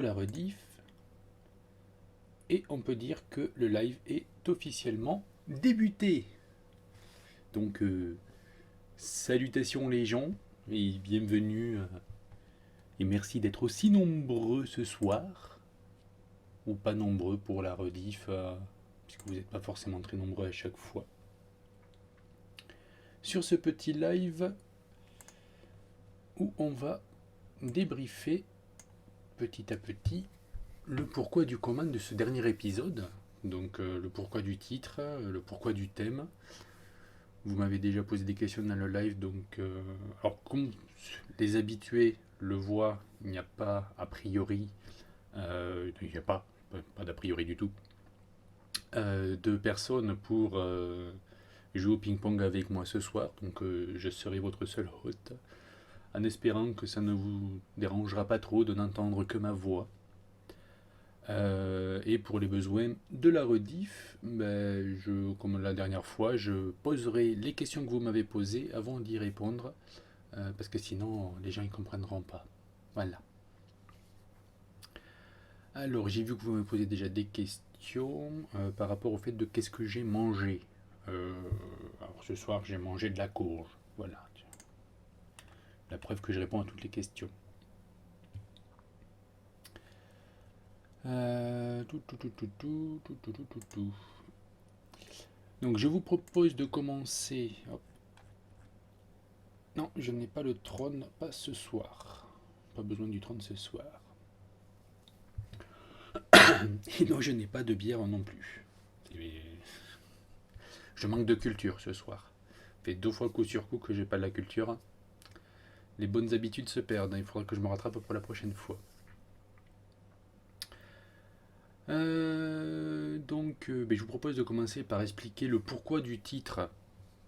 La rediff et on peut dire que le live est officiellement débuté. Donc salutations les gens et bienvenue et merci d'être aussi nombreux ce soir ou pas nombreux pour la rediff puisque vous n'êtes pas forcément très nombreux à chaque fois. Sur ce petit live où on va débriefer petit à petit le pourquoi du comment de ce dernier épisode, donc le pourquoi du titre, le pourquoi du thème. Vous m'avez déjà posé des questions dans le live, donc alors comme les habitués le voient, il n'y a pas a priori, il n'y a pas d'a priori du tout, de personnes pour jouer au ping-pong avec moi ce soir, donc je serai votre seul hôte, en espérant que ça ne vous dérangera pas trop de n'entendre que ma voix. Et pour les besoins de la rediff, comme la dernière fois, je poserai les questions que vous m'avez posées avant d'y répondre, parce que sinon les gens ne comprendront pas. Voilà. Alors, j'ai vu que vous me posez déjà des questions par rapport au fait de qu'est-ce que j'ai mangé. Alors ce soir, j'ai mangé de la courge. Voilà. La preuve que je réponds à toutes les questions. Tout. Donc je vous propose de commencer. Hop. Non, je n'ai pas le trône, pas ce soir. Pas besoin du trône ce soir. Et non, je n'ai pas de bière non plus. Je manque de culture ce soir. Ça fait 2 fois coup sur coup que j'ai pas de la culture. Les bonnes habitudes se perdent. Il faudra que je me rattrape pour la prochaine fois. Je vous propose de commencer par expliquer le pourquoi du titre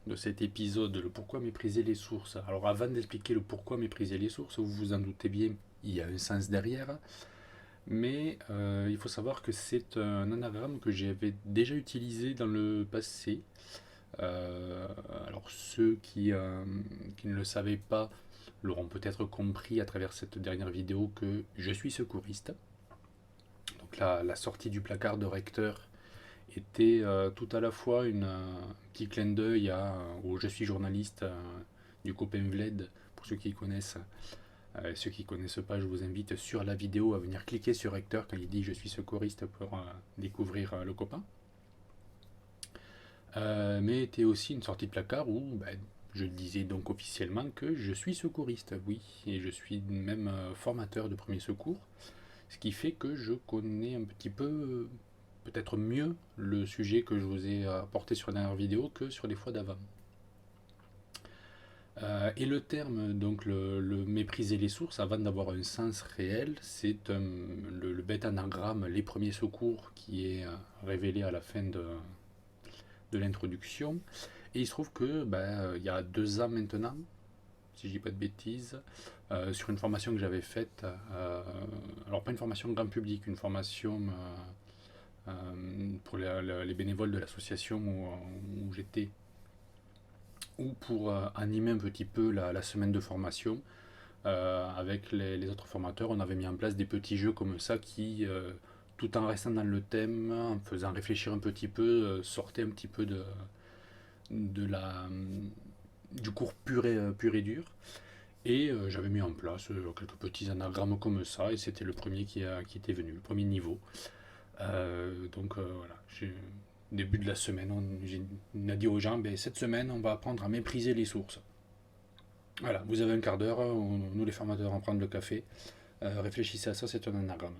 de cet épisode, le pourquoi mépriser les sources. Alors avant d'expliquer le pourquoi mépriser les sources, vous vous en doutez bien, il y a un sens derrière, mais il faut savoir que c'est un anagramme que j'avais déjà utilisé dans le passé. Alors ceux qui ne le savaient pas l'auront peut-être compris à travers cette dernière vidéo que je suis secouriste. Donc la sortie du placard de recteur était tout à la fois un petit clin d'œil au Je suis journaliste du copain Vled, pour ceux qui connaissent. Ceux qui ne connaissent pas, je vous invite sur la vidéo à venir cliquer sur recteur quand il dit Je suis secouriste pour découvrir le copain. Mais était aussi une sortie de placard où je disais donc officiellement que je suis secouriste, oui, et je suis même formateur de premier secours, ce qui fait que je connais un petit peu, peut-être mieux, le sujet que je vous ai apporté sur la dernière vidéo que sur les fois d'avant. Et le terme, donc le mépriser les sources, avant d'avoir un sens réel, c'est le bête anagramme Les Premiers Secours qui est révélé à la fin de l'introduction. Et il se trouve que il y a 2 ans maintenant, si je dis pas de bêtises, sur une formation que j'avais faite, alors pas une formation grand public, une formation pour les bénévoles de l'association où j'étais, ou pour animer un petit peu la semaine de formation. Avec les autres formateurs, on avait mis en place des petits jeux comme ça qui, tout en restant dans le thème, en faisant réfléchir un petit peu, sortaient un petit peu du cours pur et dur. Et j'avais mis en place quelques petits anagrammes comme ça, et c'était le premier qui était venu, le premier niveau. Voilà, début de la semaine, on a dit aux gens, cette semaine, on va apprendre à mépriser les sources. Voilà, vous avez un quart d'heure, nous les formateurs en prendre le café, réfléchissez à ça, c'est un anagramme.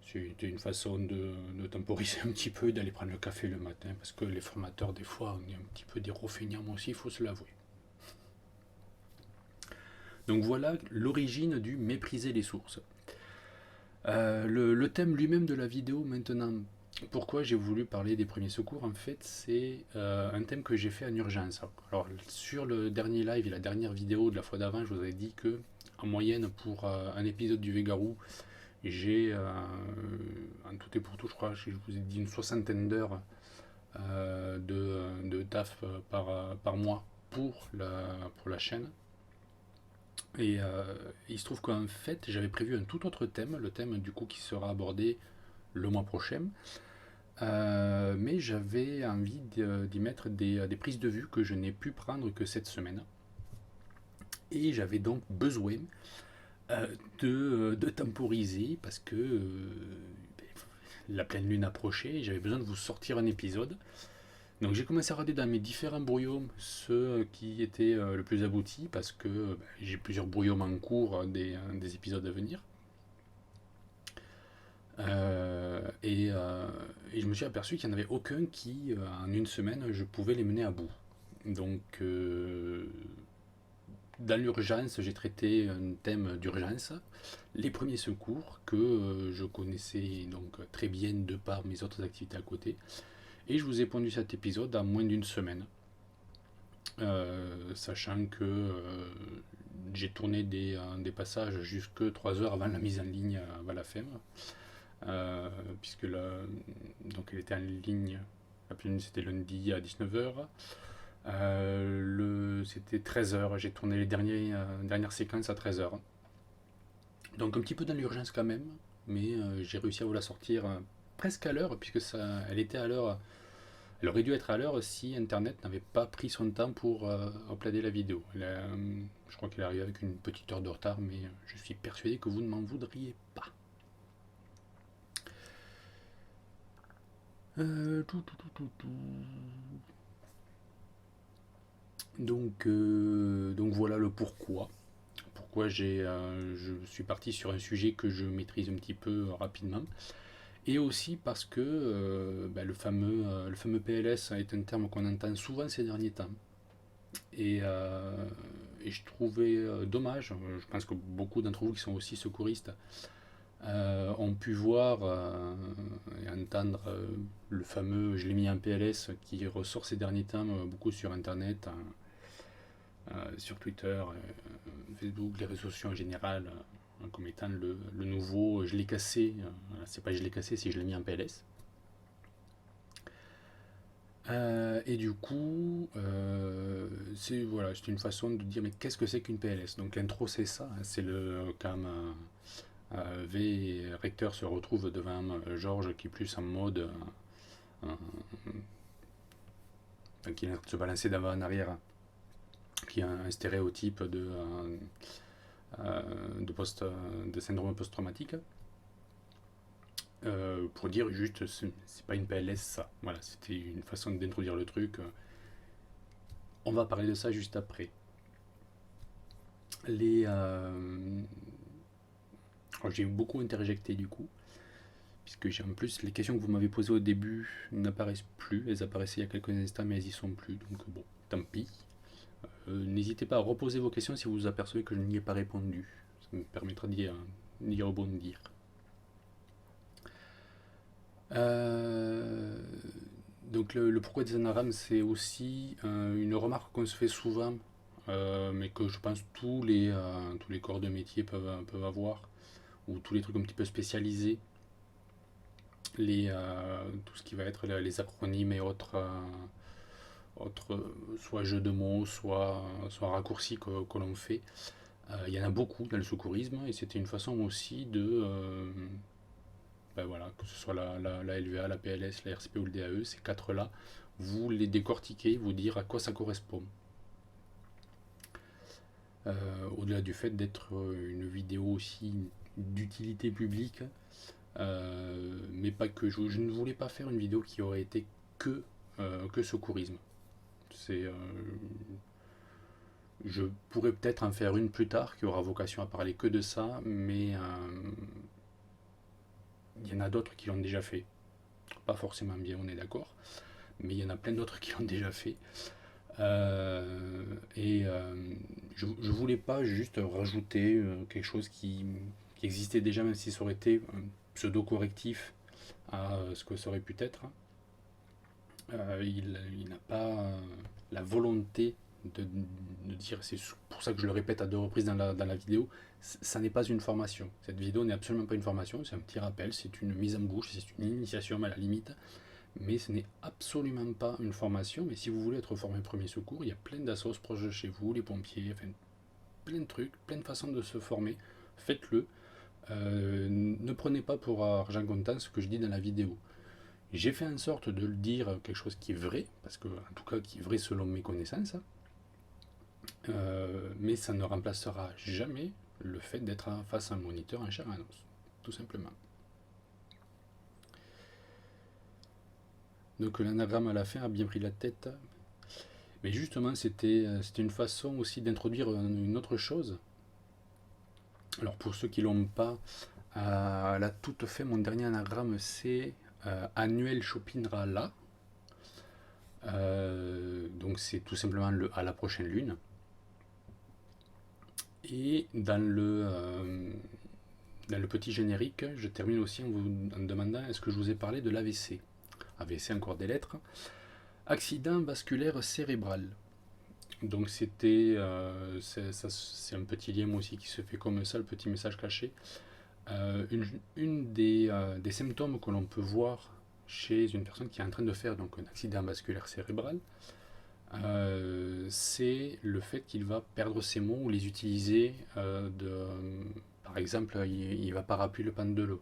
C'était une façon de temporiser un petit peu et d'aller prendre le café le matin, parce que les formateurs, des fois, on est un petit peu des rofeignants aussi, il faut se l'avouer. Donc voilà l'origine du mépriser les sources. Le thème lui-même de la vidéo maintenant, pourquoi j'ai voulu parler des premiers secours, en fait, c'est un thème que j'ai fait en urgence. Alors, sur le dernier live et la dernière vidéo de la fois d'avant, je vous avais dit que, en moyenne, pour un épisode du Végarou, j'ai, en tout et pour tout, je crois, je vous ai dit une 60aine d'heures de taf par mois pour la chaîne. Et il se trouve qu'en fait, j'avais prévu un tout autre thème, le thème du coup qui sera abordé le mois prochain. Mais j'avais envie d'y mettre des prises de vue que je n'ai pu prendre que cette semaine. Et j'avais donc besoin de temporiser parce que la pleine lune approchait et j'avais besoin de vous sortir un épisode. Donc j'ai commencé à regarder dans mes différents brouillons ceux qui étaient le plus aboutis parce que j'ai plusieurs brouillons en cours des épisodes à venir. Et je me suis aperçu qu'il n'y en avait aucun qui, en une semaine, je pouvais les mener à bout. Donc, dans l'urgence, j'ai traité un thème d'urgence, les premiers secours, que je connaissais donc très bien de par mes autres activités à côté. Et je vous ai pondu cet épisode en moins d'une semaine. Sachant que j'ai tourné des passages jusque 3 heures avant la mise en ligne avant la fin. Puisque donc elle était en ligne, la pleine c'était lundi à 19h. C'était 13h, j'ai tourné les dernières séquences à 13h. Donc un petit peu dans l'urgence quand même, mais j'ai réussi à vous la sortir presque à l'heure, puisque elle était à l'heure. Elle aurait dû être à l'heure si Internet n'avait pas pris son temps pour uploader la vidéo. Je crois qu'elle est arrivée avec une petite heure de retard, mais je suis persuadé que vous ne m'en voudriez pas. Donc voilà le pourquoi. Pourquoi je suis parti sur un sujet que je maîtrise un petit peu rapidement. Et aussi parce que le fameux PLS est un terme qu'on entend souvent ces derniers temps. Et je trouvais dommage, je pense que beaucoup d'entre vous qui sont aussi secouristes ont pu voir et entendre le fameux je l'ai mis en PLS qui ressort ces derniers temps beaucoup sur internet, sur Twitter, Facebook, les réseaux sociaux en général, comme étant le nouveau je l'ai cassé. C'est pas je l'ai cassé, c'est je l'ai mis en PLS. Et du coup, c'est voilà, une façon de dire mais qu'est-ce que c'est qu'une PLS. Donc l'intro c'est ça, hein, c'est quand V et Recteur se retrouvent devant Georges qui est plus en mode qui est en train de se balancer d'avant en arrière, qui a un stéréotype de syndrome post-traumatique. Pour dire juste, c'est pas une PLS ça. Voilà, c'était une façon d'introduire le truc. On va parler de ça juste après. J'ai beaucoup interjecté du coup, puisque en plus les questions que vous m'avez posées au début n'apparaissent plus. Elles apparaissaient il y a quelques instants, mais elles y sont plus. Donc bon, tant pis. N'hésitez pas à reposer vos questions si vous vous apercevez que je n'y ai pas répondu. Ça me permettra d'y rebondir. Donc le pourquoi des anagrammes, c'est aussi une remarque qu'on se fait souvent, mais que je pense tous les corps de métier peuvent avoir, ou tous les trucs un petit peu spécialisés, tout ce qui va être les acronymes et autres, soit jeux de mots, soit raccourcis que l'on fait. Il y en a beaucoup dans le secourisme, et c'était une façon aussi de voilà, que ce soit la LVA, la PLS, la RCP ou le DAE, ces quatre-là, vous les décortiquez, vous dire à quoi ça correspond. Au-delà du fait d'être une vidéo aussi d'utilité publique, mais pas que. Je ne voulais pas faire une vidéo qui aurait été que secourisme. Je pourrais peut-être en faire une plus tard qui aura vocation à parler que de ça, mais il y en a d'autres qui l'ont déjà fait. Pas forcément bien, on est d'accord, mais il y en a plein d'autres qui l'ont déjà fait. Je voulais pas juste rajouter quelque chose qui existait déjà, même si ça aurait été un pseudo-correctif à ce que ça aurait pu être. Il n'a pas la volonté de dire, c'est pour ça que je le répète à deux reprises dans la vidéo, ça n'est pas une formation. Cette vidéo n'est absolument pas une formation, c'est un petit rappel, c'est une mise en bouche, c'est une initiation à la limite, mais ce n'est absolument pas une formation. Mais si vous voulez être formé premier secours, il y a plein d'assos proches de chez vous, les pompiers, enfin, plein de trucs, plein de façons de se former. Faites-le. Ne prenez pas pour argent comptant ce que je dis dans la vidéo. J'ai fait en sorte de le dire quelque chose qui est vrai, parce que en tout cas qui est vrai selon mes connaissances, mais ça ne remplacera jamais le fait d'être face à un moniteur en chair et en os, tout simplement. Donc l'anagramme à la fin a bien pris la tête, mais justement c'était une façon aussi d'introduire une autre chose. Alors pour ceux qui l'ont pas, à la toute fin, mon dernier anagramme c'est annuel Chopinera là. Donc c'est tout simplement le à la prochaine lune. Et dans le petit générique, je termine aussi en vous demandant est-ce que je vous ai parlé de l'AVC. AVC, encore des lettres. Accident vasculaire cérébral. Donc c'était, c'est un petit lien aussi qui se fait comme ça, le petit message caché. Une des symptômes que l'on peut voir chez une personne qui est en train de faire donc, un accident vasculaire cérébral, c'est le fait qu'il va perdre ses mots ou les utiliser par exemple, il va pas rappeler le pan de l'eau.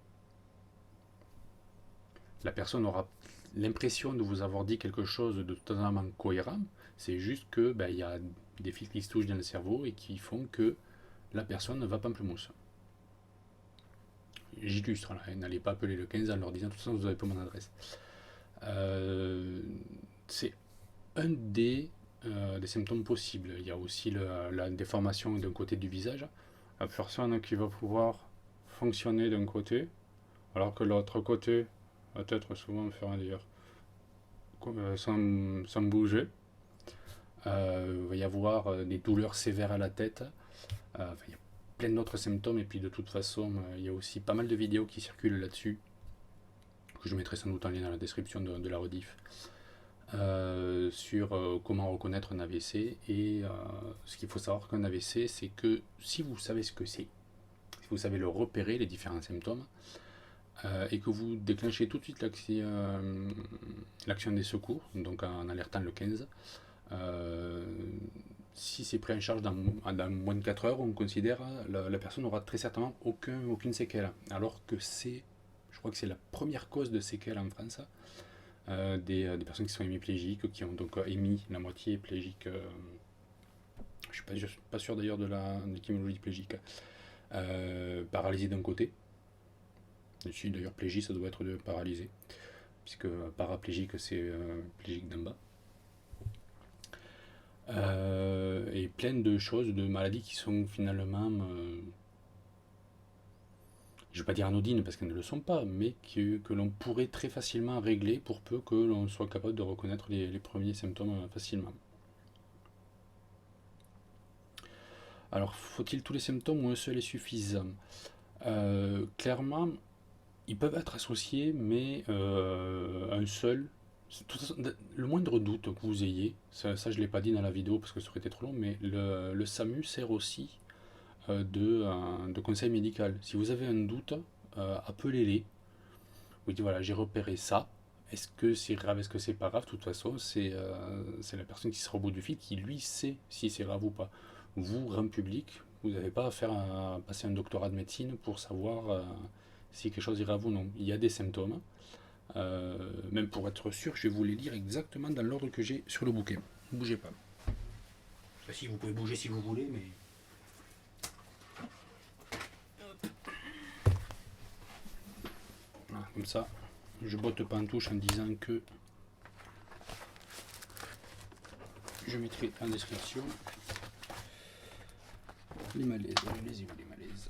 La personne aura l'impression de vous avoir dit quelque chose de totalement cohérent, c'est juste que il y a des fils qui se touchent dans le cerveau et qui font que la personne ne va pas pamplemousse. J'illustre, n'allez pas appeler le 15 en leur disant de toute façon vous n'avez pas mon adresse. C'est un des symptômes possibles. Il y a aussi la déformation d'un côté du visage. La personne qui va pouvoir fonctionner d'un côté, alors que l'autre côté va être souvent faire dire sans bouger. Il va y avoir des douleurs sévères à la tête. Il y a plein d'autres symptômes et puis de toute façon il y a aussi pas mal de vidéos qui circulent là-dessus que je mettrai sans doute en lien dans la description de la rediff. Sur comment reconnaître un AVC et ce qu'il faut savoir qu'un AVC c'est que si vous savez ce que c'est, si vous savez le repérer, les différents symptômes et que vous déclenchez tout de suite l'action des secours, donc en alertant le 15, si c'est pris en charge dans moins de 4 heures, on considère la personne n'aura très certainement aucune séquelle, alors que je crois que c'est la première cause de séquelles en France. Des personnes qui sont hémiplégiques, qui ont donc émis la moitié plégique. Je ne suis pas sûr d'ailleurs de l'étymologie plégique. Paralysie d'un côté. Ici d'ailleurs plégie ça doit être de paralysé, puisque paraplégique c'est plégique d'en bas. Et plein de choses, de maladies qui sont finalement je ne vais pas dire anodines parce qu'elles ne le sont pas, mais que l'on pourrait très facilement régler pour peu que l'on soit capable de reconnaître les premiers symptômes facilement. Alors, faut-il tous les symptômes ou un seul est suffisant? Clairement, ils peuvent être associés, mais un seul, le moindre doute que vous ayez, ça je ne l'ai pas dit dans la vidéo parce que ça aurait été trop long, mais le SAMU sert aussi de conseil médical. Si vous avez un doute, appelez-les. Vous dites voilà, j'ai repéré ça. Est-ce que c'est grave, est-ce que c'est pas grave? De toute façon, c'est la personne qui sera au bout du fil qui lui sait si c'est grave ou pas. Vous, grand public, vous n'avez pas à passer un doctorat de médecine pour savoir si quelque chose est grave ou non. Il y a des symptômes. Même pour être sûr, je vais vous les lire exactement dans l'ordre que j'ai sur le bouquin. Ne bougez pas. Si vous pouvez bouger si vous voulez, mais voilà, comme ça, je botte pas en touche en disant que je mettrai en description les malaises. Allez-y, les malaises.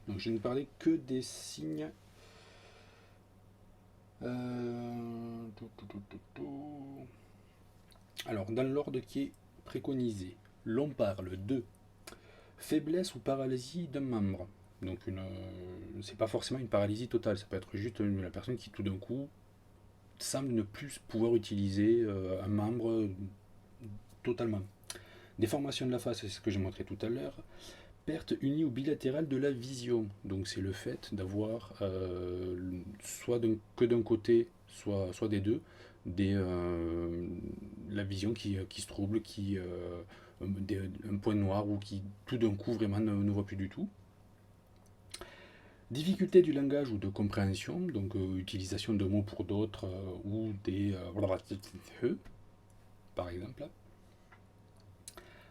Donc je ne parlais que des signes. Alors dans l'ordre qui est préconisé, l'on parle de faiblesse ou paralysie d'un membre. Donc c'est pas forcément une paralysie totale, ça peut être juste la personne qui tout d'un coup semble ne plus pouvoir utiliser un membre totalement. Déformation de la face, c'est ce que j'ai montré tout à l'heure. Perte unie ou bilatérale de la vision. Donc c'est le fait d'avoir que d'un côté, soit des deux, la vision qui se trouble, un point noir ou qui tout d'un coup vraiment ne voit plus du tout. Difficulté du langage ou de compréhension, donc utilisation de mots pour d'autres ou des par exemple.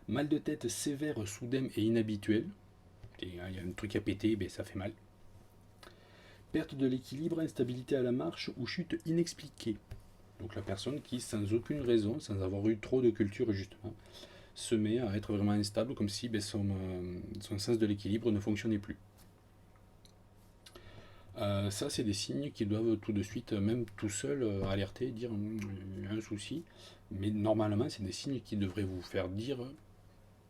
Mal de tête sévère, soudain et inhabituel. Il y a un truc à péter, ben ça fait mal. Perte de l'équilibre, instabilité à la marche ou chute inexpliquée. Donc la personne qui, sans aucune raison, sans avoir eu trop de culture justement, se met à être vraiment instable, comme si son sens de l'équilibre ne fonctionnait plus. Ça, c'est des signes qui doivent tout de suite, même tout seul, alerter, dire il y a un souci. Mais normalement, c'est des signes qui devraient vous faire dire,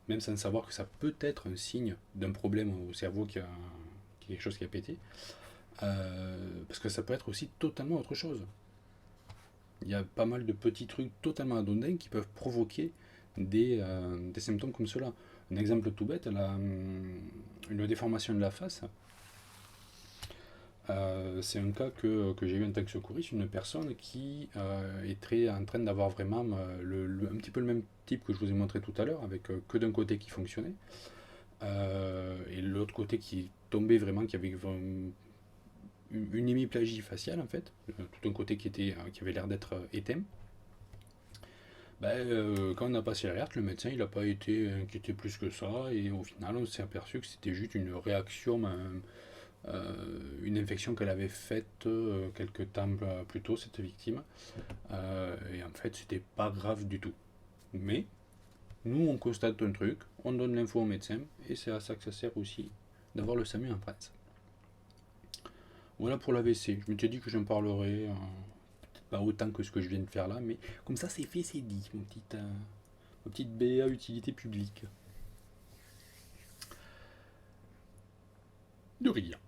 même sans savoir que ça peut être un signe d'un problème au cerveau quelque chose qui a pété, parce que ça peut être aussi totalement autre chose. Il y a pas mal de petits trucs totalement anodins qui peuvent provoquer des symptômes comme cela. Un exemple tout bête, une déformation de la face. C'est un cas que j'ai eu en tant que secouriste, une personne qui est en train d'avoir vraiment un petit peu le même type que je vous ai montré tout à l'heure, avec que d'un côté qui fonctionnait, et l'autre côté qui tombait vraiment, qui avait une hémiplagie faciale en fait, tout un côté qui avait l'air d'être éteint. Quand on a passé l'alerte, le médecin il n'a pas été inquiété plus que ça, et au final on s'est aperçu que c'était juste une réaction, une infection qu'elle avait faite quelques temps plus tôt, cette victime. Et en fait, c'était pas grave du tout. Mais nous, on constate un truc, on donne l'info au médecin, et c'est à ça que ça sert aussi d'avoir le SAMU en France. Voilà pour l'AVC. Je m'étais dit que j'en parlerai, pas autant que ce que je viens de faire là, mais comme ça, c'est fait, c'est dit, ma petite BA utilité publique. De rien.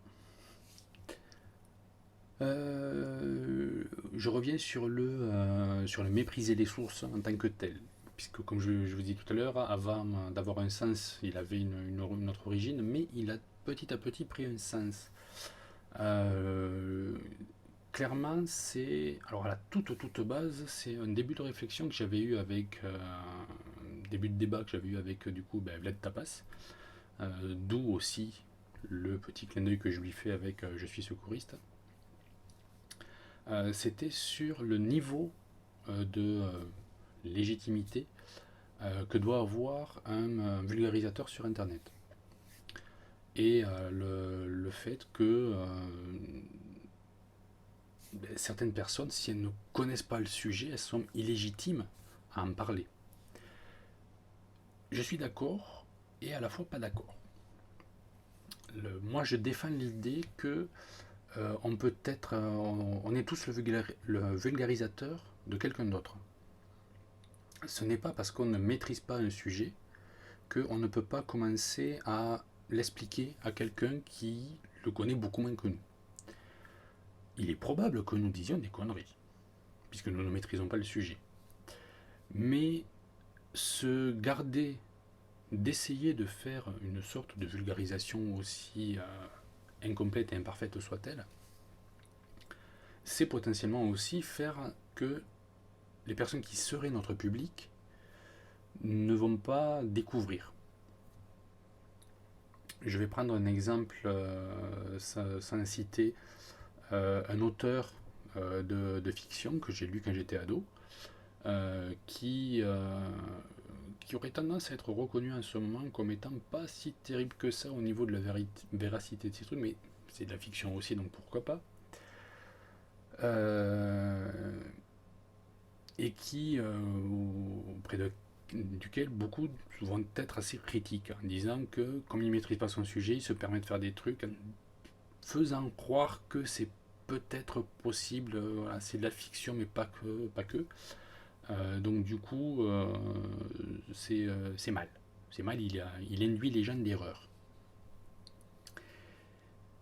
Je reviens sur le mépriser les sources en tant que tel. Puisque, comme je vous dis tout à l'heure, avant d'avoir un sens, il avait une autre origine, mais il a petit à petit pris un sens. Clairement, c'est. Alors, à la toute base, c'est un début de réflexion que j'avais eu avec. Un début de débat que j'avais eu avec, du coup, Vlad Tapas. D'où aussi le petit clin d'œil que je lui fais avec Je suis secouriste. C'était sur le niveau de légitimité que doit avoir un vulgarisateur sur Internet. Et le fait que certaines personnes, si elles ne connaissent pas le sujet, elles sont illégitimes à en parler. Je suis d'accord et à la fois pas d'accord. Moi, je défends l'idée que on peut être, on est tous le vulgarisateur de quelqu'un d'autre. Ce n'est pas parce qu'on ne maîtrise pas un sujet qu'on ne peut pas commencer à l'expliquer à quelqu'un qui le connaît beaucoup moins que nous. Il est probable que nous disions des conneries, puisque nous ne maîtrisons pas le sujet. Mais se garder d'essayer de faire une sorte de vulgarisation aussi incomplète et imparfaite soit-elle, c'est potentiellement aussi faire que les personnes qui seraient notre public ne vont pas découvrir. Je vais prendre un exemple sans citer un auteur de fiction que j'ai lu quand j'étais ado, qui aurait tendance à être reconnu en ce moment comme étant pas si terrible que ça au niveau de la véracité de ces trucs, mais c'est de la fiction aussi, donc pourquoi pas. Et qui, auprès duquel beaucoup vont être assez critiques, en disant que comme il ne maîtrise pas son sujet, il se permet de faire des trucs en faisant croire que c'est peut-être possible, voilà, c'est de la fiction, mais pas que. Donc du coup, c'est mal. C'est mal, il induit les gens d'erreur.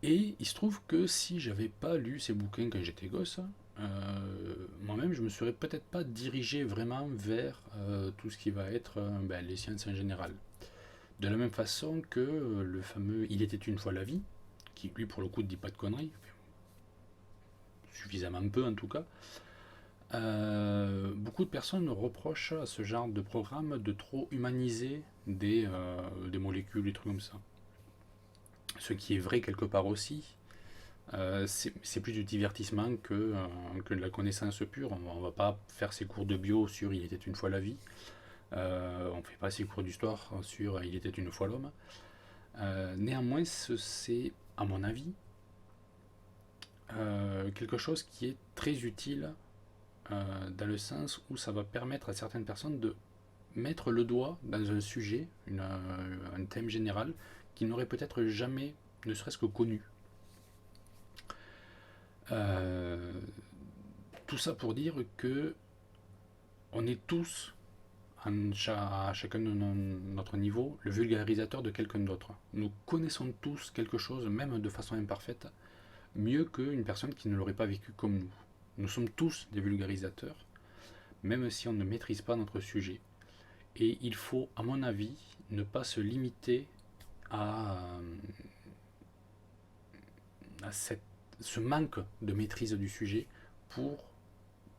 Et il se trouve que si j'avais pas lu ces bouquins quand j'étais gosse, moi-même je me serais peut-être pas dirigé vraiment vers tout ce qui va être les sciences en général. De la même façon que le fameux Il était une fois la vie, qui lui pour le coup ne dit pas de conneries, suffisamment peu en tout cas. Beaucoup de personnes reprochent à ce genre de programme de trop humaniser des molécules, des trucs comme ça. Ce qui est vrai quelque part aussi. C'est plus du divertissement que de la connaissance pure. On ne va pas faire ses cours de bio sur Il était une fois la vie. On ne fait pas ses cours d'histoire sur Il était une fois l'homme. Néanmoins, c'est, à mon avis, quelque chose qui est très utile dans le sens où ça va permettre à certaines personnes de mettre le doigt dans un sujet, un thème général, qu'ils n'auraient peut-être jamais, ne serait-ce que connu. Tout ça pour dire que on est tous, à chacun de notre niveau, le vulgarisateur de quelqu'un d'autre. Nous connaissons tous quelque chose, même de façon imparfaite, mieux qu'une personne qui ne l'aurait pas vécu comme nous. Nous sommes tous des vulgarisateurs, même si on ne maîtrise pas notre sujet. Et il faut, à mon avis, ne pas se limiter à ce manque de maîtrise du sujet pour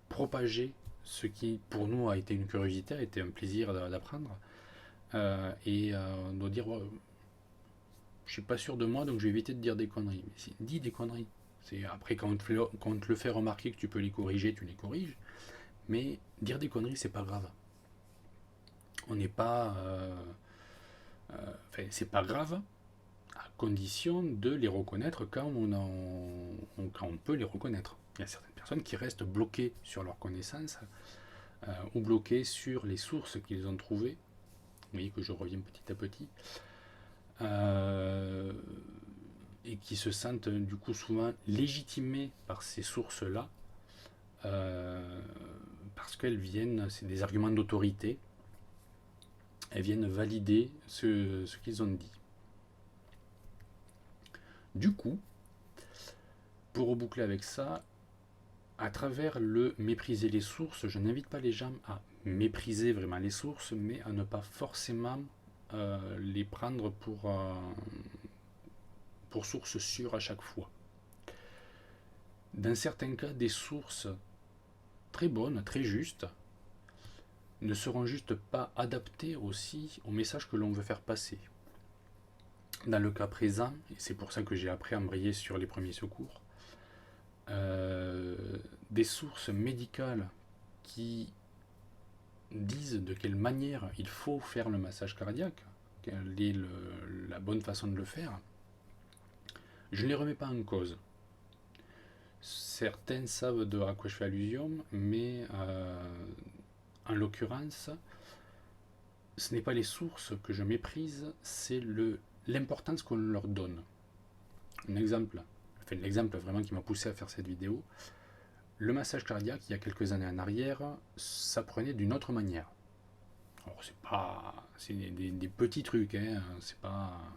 propager ce qui, pour nous, a été une curiosité, a été un plaisir d'apprendre. On doit dire, je suis pas sûr de moi, donc je vais éviter de dire des conneries. Mais si, dis des conneries. Après, quand on te le fait remarquer que tu peux les corriger, tu les corriges. Mais dire des conneries, c'est pas grave. On n'est pas. C'est pas grave, à condition de les reconnaître quand on peut les reconnaître. Il y a certaines personnes qui restent bloquées sur leurs connaissances ou bloquées sur les sources qu'ils ont trouvées. Vous voyez que je reviens petit à petit. Et qui se sentent du coup souvent légitimées par ces sources-là, parce qu'elles viennent, c'est des arguments d'autorité, elles viennent valider ce qu'ils ont dit. Du coup, pour reboucler avec ça, à travers le mépriser les sources, je n'invite pas les gens à mépriser vraiment les sources, mais à ne pas forcément les prendre pour source sûre à chaque fois. Dans certains cas, des sources très bonnes, très justes, ne seront juste pas adaptées aussi au message que l'on veut faire passer. Dans le cas présent, et c'est pour ça que j'ai appris à embrayer sur les premiers secours, des sources médicales qui disent de quelle manière il faut faire le massage cardiaque, quelle est la bonne façon de le faire, je ne les remets pas en cause. Certains savent à quoi je fais allusion, mais en l'occurrence, ce n'est pas les sources que je méprise, c'est l'importance qu'on leur donne. Un exemple, l'exemple vraiment qui m'a poussé à faire cette vidéo, le massage cardiaque, il y a quelques années en arrière, ça prenait d'une autre manière. Alors c'est des petits trucs, hein,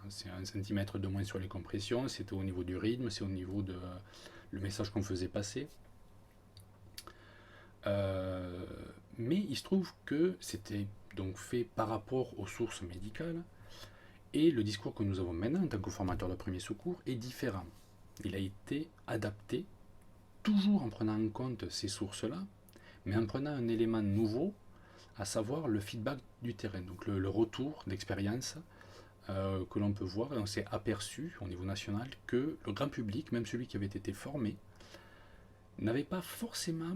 c'est 1 centimètre de moins sur les compressions, c'était au niveau du rythme, c'est au niveau de le message qu'on faisait passer. Mais il se trouve que c'était donc fait par rapport aux sources médicales, et le discours que nous avons maintenant en tant que formateur de premier secours est différent. Il a été adapté, toujours en prenant en compte ces sources-là, mais en prenant un élément nouveau, à savoir le feedback du terrain, donc le retour d'expérience que l'on peut voir. Et on s'est aperçu au niveau national que le grand public, même celui qui avait été formé, n'avait pas forcément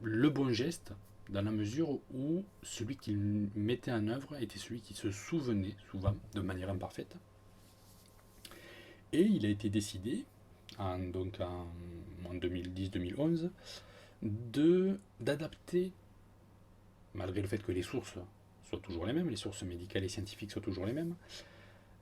le bon geste, dans la mesure où celui qu'il mettait en œuvre était celui qui se souvenait, souvent, de manière imparfaite. Et il a été décidé, en 2010-2011, d'adapter, malgré le fait que les sources soient toujours les mêmes, les sources médicales et scientifiques soient toujours les mêmes,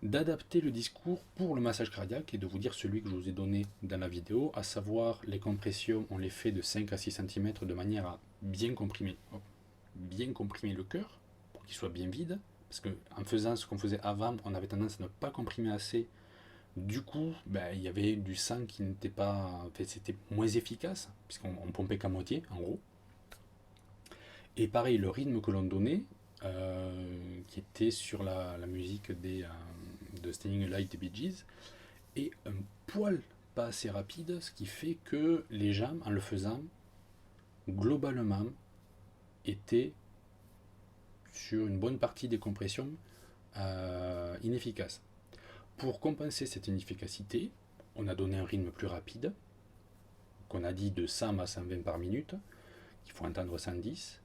d'adapter le discours pour le massage cardiaque et de vous dire celui que je vous ai donné dans la vidéo, à savoir les compressions, on les fait de 5 à 6 cm de manière à bien comprimer le cœur, pour qu'il soit bien vide, parce qu'en faisant ce qu'on faisait avant, on avait tendance à ne pas comprimer assez. Du coup, il y avait du sang qui n'était pas... En fait, c'était moins efficace, puisqu'on pompait qu'à moitié, en gros. Et pareil, le rythme que l'on donnait qui était sur la musique de Standing Light des Bee Gees, et un poil pas assez rapide, ce qui fait que les gens, en le faisant, globalement, étaient sur une bonne partie des compressions inefficaces. Pour compenser cette inefficacité, on a donné un rythme plus rapide, qu'on a dit de 100 à 120 par minute, qu'il faut entendre 110,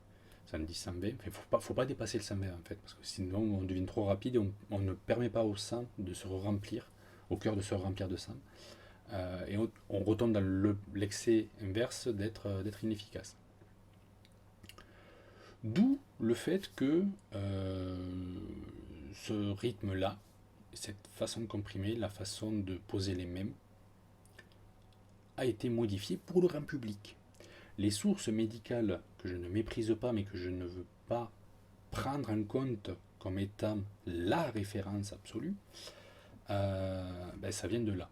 110, 120. Il ne faut pas dépasser le 120 en fait, parce que sinon on devient trop rapide et on ne permet pas au sang de se remplir, au cœur de se remplir de sang. Et on retombe dans l'excès inverse d'être inefficace. D'où le fait que ce rythme-là, cette façon de comprimer, la façon de poser les mêmes, a été modifié pour le grand public. Les sources médicales que je ne méprise pas, mais que je ne veux pas prendre en compte comme étant la référence absolue, ça vient de là.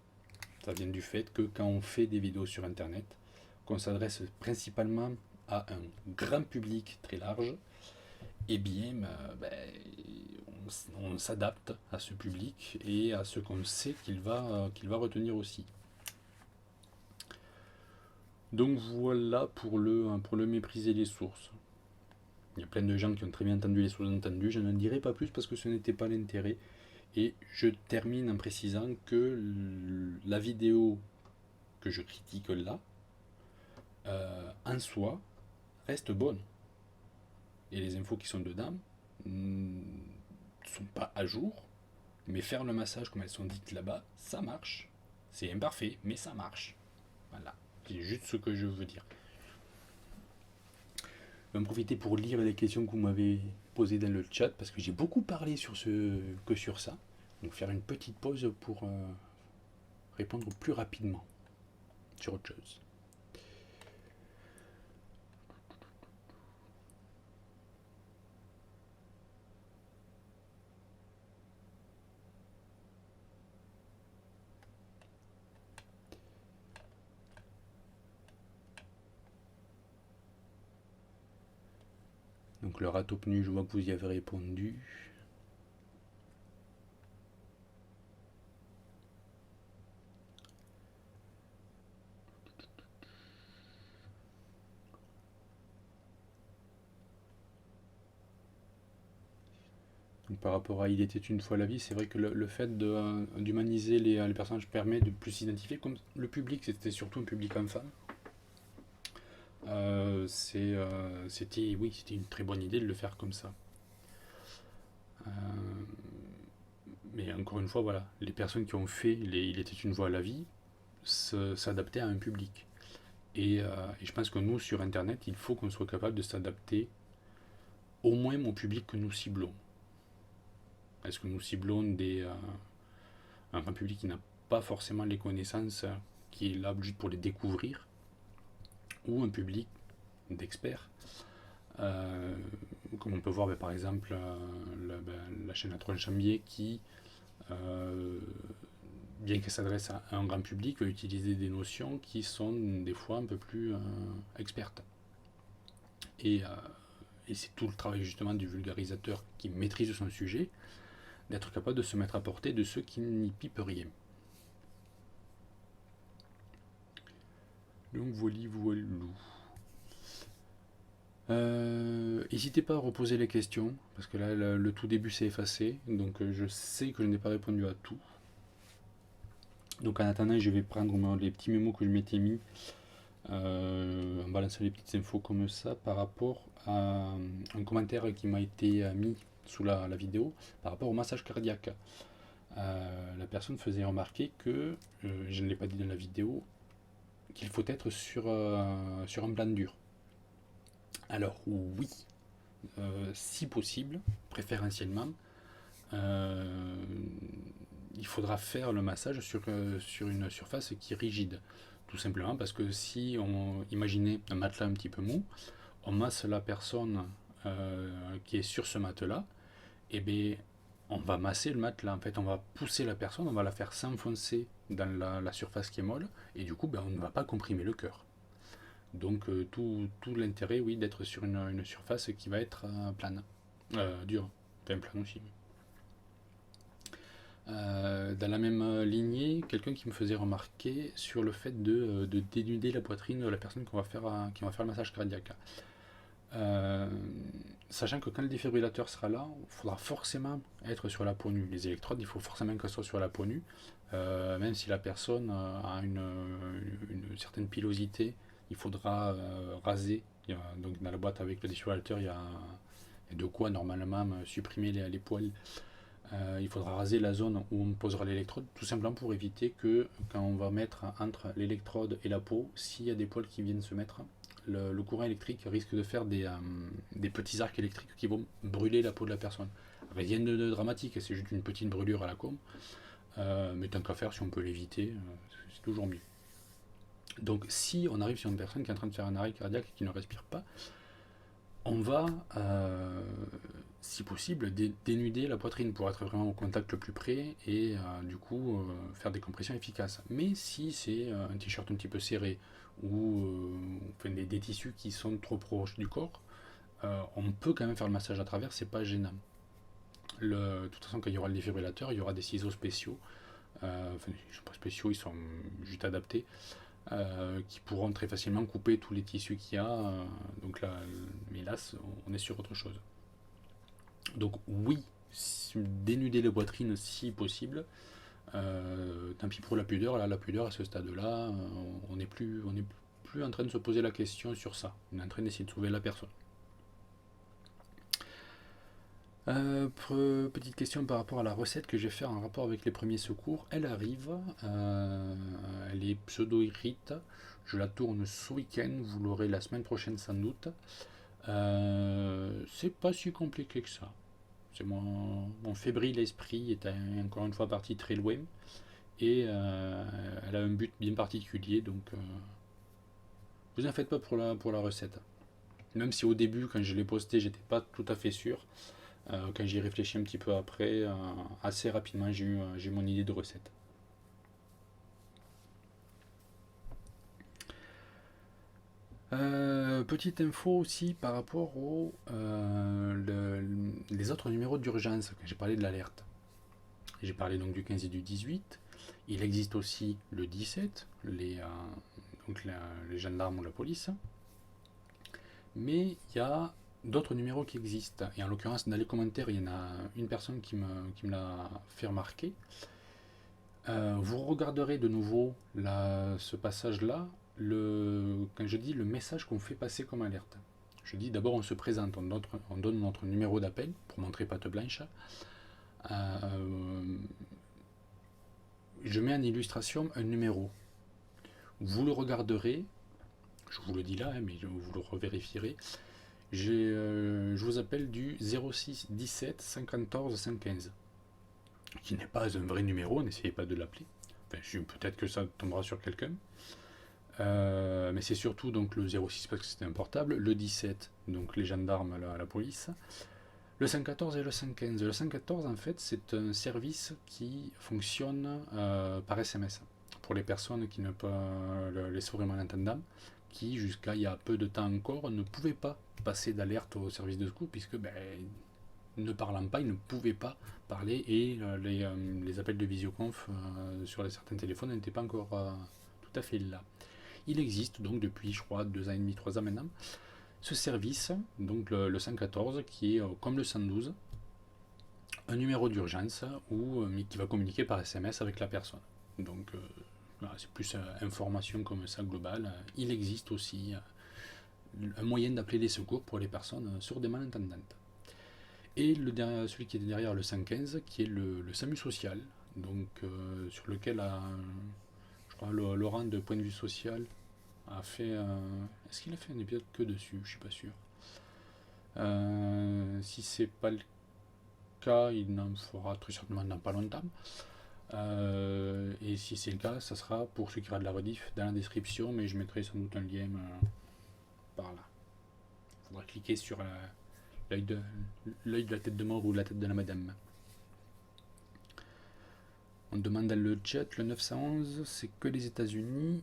Ça vient du fait que quand on fait des vidéos sur Internet, qu'on s'adresse principalement à un grand public très large, eh bien, on s'adapte à ce public et à ce qu'on sait qu'il va retenir aussi. Donc voilà pour le mépriser les sources. Il y a plein de gens qui ont très bien entendu les sous-entendus, je n'en dirai pas plus parce que ce n'était pas l'intérêt. Et je termine en précisant que la vidéo que je critique là, en soi, reste bonne. Et les infos qui sont dedans ne sont pas à jour, mais faire le massage comme elles sont dites là-bas, ça marche. C'est imparfait, mais ça marche. Voilà, c'est juste ce que je veux dire. Je vais en profiter pour lire les questions que vous m'avez posées dans le chat, parce que j'ai beaucoup parlé sur ça. Donc faire une petite pause pour répondre plus rapidement sur autre chose. Donc le ratopnu, je vois que vous y avez répondu. Donc, par rapport à Il était une fois la vie, c'est vrai que le fait d'humaniser les personnages permet de plus s'identifier. Comme le public, c'était surtout un public enfant. C'était une très bonne idée de le faire comme ça. Mais encore une fois, voilà, les personnes qui ont fait Il était une fois la vie s'adaptaient à un public. Et je pense que nous, sur Internet, il faut qu'on soit capable de s'adapter au moins au public que nous ciblons. Est-ce que nous ciblons un public qui n'a pas forcément les connaissances, qui est là juste pour les découvrir, ou un public d'experts, comme on peut voir par exemple la chaîne à Chambier qui, bien qu'elle s'adresse à un grand public, va utiliser des notions qui sont des fois un peu plus expertes. Et c'est tout le travail justement du vulgarisateur qui maîtrise son sujet, d'être capable de se mettre à portée de ceux qui n'y pipent rien. Donc voilà. N'hésitez pas à reposer les questions, parce que là le tout début s'est effacé, donc je sais que je n'ai pas répondu à tout. Donc en attendant, je vais prendre les petits mémos que je m'étais mis, en balançant les petites infos comme ça, par rapport à un commentaire qui m'a été mis sous la vidéo, par rapport au massage cardiaque. La personne faisait remarquer que, je ne l'ai pas dit dans la vidéo, qu'il faut être sur un plan dur. Alors oui, si possible, préférentiellement, il faudra faire le massage sur une surface qui est rigide. Tout simplement parce que si on imaginait un matelas un petit peu mou, on masse la personne qui est sur ce matelas, et bien on va masser le matelas. En fait, on va pousser la personne, on va la faire s'enfoncer dans la surface qui est molle, et du coup, on ne va pas comprimer le cœur. Donc tout l'intérêt, oui, d'être sur une surface qui va être plane. Dur, enfin plan aussi. Dans la même lignée, quelqu'un qui me faisait remarquer sur le fait de dénuder la poitrine de la personne qui va faire le massage cardiaque. Euh, Sachant que quand le défibrillateur sera là, il faudra forcément être sur la peau nue. Les électrodes, il faut forcément qu'elles soient sur la peau nue. Même si la personne a une certaine pilosité, il faudra raser. Donc dans la boîte avec le défibrillateur, il y a de quoi normalement supprimer les poils. Il faudra raser la zone où on posera l'électrode, tout simplement pour éviter que quand on va mettre entre l'électrode et la peau, s'il y a des poils qui viennent se mettre, le courant électrique risque de faire des petits arcs électriques qui vont brûler la peau de la personne. Rien de dramatique, c'est juste une petite brûlure à la com. Mais tant qu'à faire, si on peut l'éviter, c'est toujours mieux. Donc si on arrive sur une personne qui est en train de faire un arrêt cardiaque et qui ne respire pas, on va, si possible, dénuder la poitrine pour être vraiment au contact le plus près et du coup faire des compressions efficaces. Mais si c'est un t-shirt un petit peu serré ou enfin, des tissus qui sont trop proches du corps, on peut quand même faire le massage à travers, c'est pas gênant. De toute façon, quand il y aura le défibrillateur, il y aura des ciseaux spéciaux. Enfin, je sais pas spéciaux, ils sont juste adaptés qui pourront très facilement couper tous les tissus qu'il y a. Donc là, mais là, on est sur autre chose. Donc oui, dénuder les poitrines si possible. Tant pis pour la pudeur. Là, la pudeur à ce stade-là, on n'est plus en train de se poser la question sur ça. On est en train d'essayer de sauver la personne. Petite question par rapport à la recette que je vais faire en rapport avec les premiers secours. Elle arrive, elle est pseudo-écrite. Je la tourne ce week-end, vous l'aurez la semaine prochaine sans doute. C'est pas si compliqué que ça. C'est mon fébrile esprit est encore une fois parti très loin. Et elle a un but bien particulier, donc vous en faites pas pour la recette. Même si au début, quand je l'ai posté, j'étais pas tout à fait sûr. Quand j'y réfléchis un petit peu après, assez rapidement j'ai eu mon idée de recette. Petite info aussi par rapport les autres numéros d'urgence, quand j'ai parlé de l'alerte. J'ai parlé donc du 15 et du 18. Il existe aussi le 17, donc les gendarmes ou la police. Mais il y a d'autres numéros qui existent. Et en l'occurrence, dans les commentaires, il y en a une personne qui me l'a fait remarquer. Vous regarderez de nouveau ce passage-là, quand je dis le message qu'on fait passer comme alerte. Je dis d'abord on se présente, on donne notre numéro d'appel pour montrer patte blanche. Je mets en illustration un numéro. Vous le regarderez, je vous le dis là, mais vous le revérifierez. Je vous appelle du 06 17 54 115, qui n'est pas un vrai numéro, n'essayez pas de l'appeler. Enfin, peut-être que ça tombera sur quelqu'un. Mais c'est surtout donc le 06 parce que c'était un portable, le 17, donc les gendarmes, la police, le 114 et le 115. Le 114, en fait, c'est un service qui fonctionne par SMS pour les personnes qui ne peuvent les sourds et malentendants, qui jusqu'à il y a peu de temps encore ne pouvaient pas passer d'alerte au service de secours puisque ne parlant pas, ils ne pouvaient pas parler et les appels de visioconf sur certains téléphones n'étaient pas encore tout à fait là. Il existe donc depuis, je crois, 2 ans et demi, 3 ans maintenant, ce service, donc le 114, qui est comme le 112, un numéro d'urgence qui va communiquer par SMS avec la personne. Donc, voilà, c'est plus information comme ça globale. Il existe aussi un moyen d'appeler les secours pour les personnes sourdes et malentendantes. Et celui qui est derrière le 115, qui est le SAMU social, donc sur lequel, je crois, Laurent, de point de vue social, a fait. Est-ce qu'il a fait un épisode que dessus? Je suis pas sûr. Si c'est pas le cas, il n'en fera très certainement dans pas longtemps. Et si c'est le cas, ça sera pour ceux qui regardent la rediff dans la description, mais je mettrai sans doute un lien par là. Il faudra cliquer sur l'œil de la tête de mort ou la tête de la madame. On demande dans le chat, le 911, c'est que les États-Unis.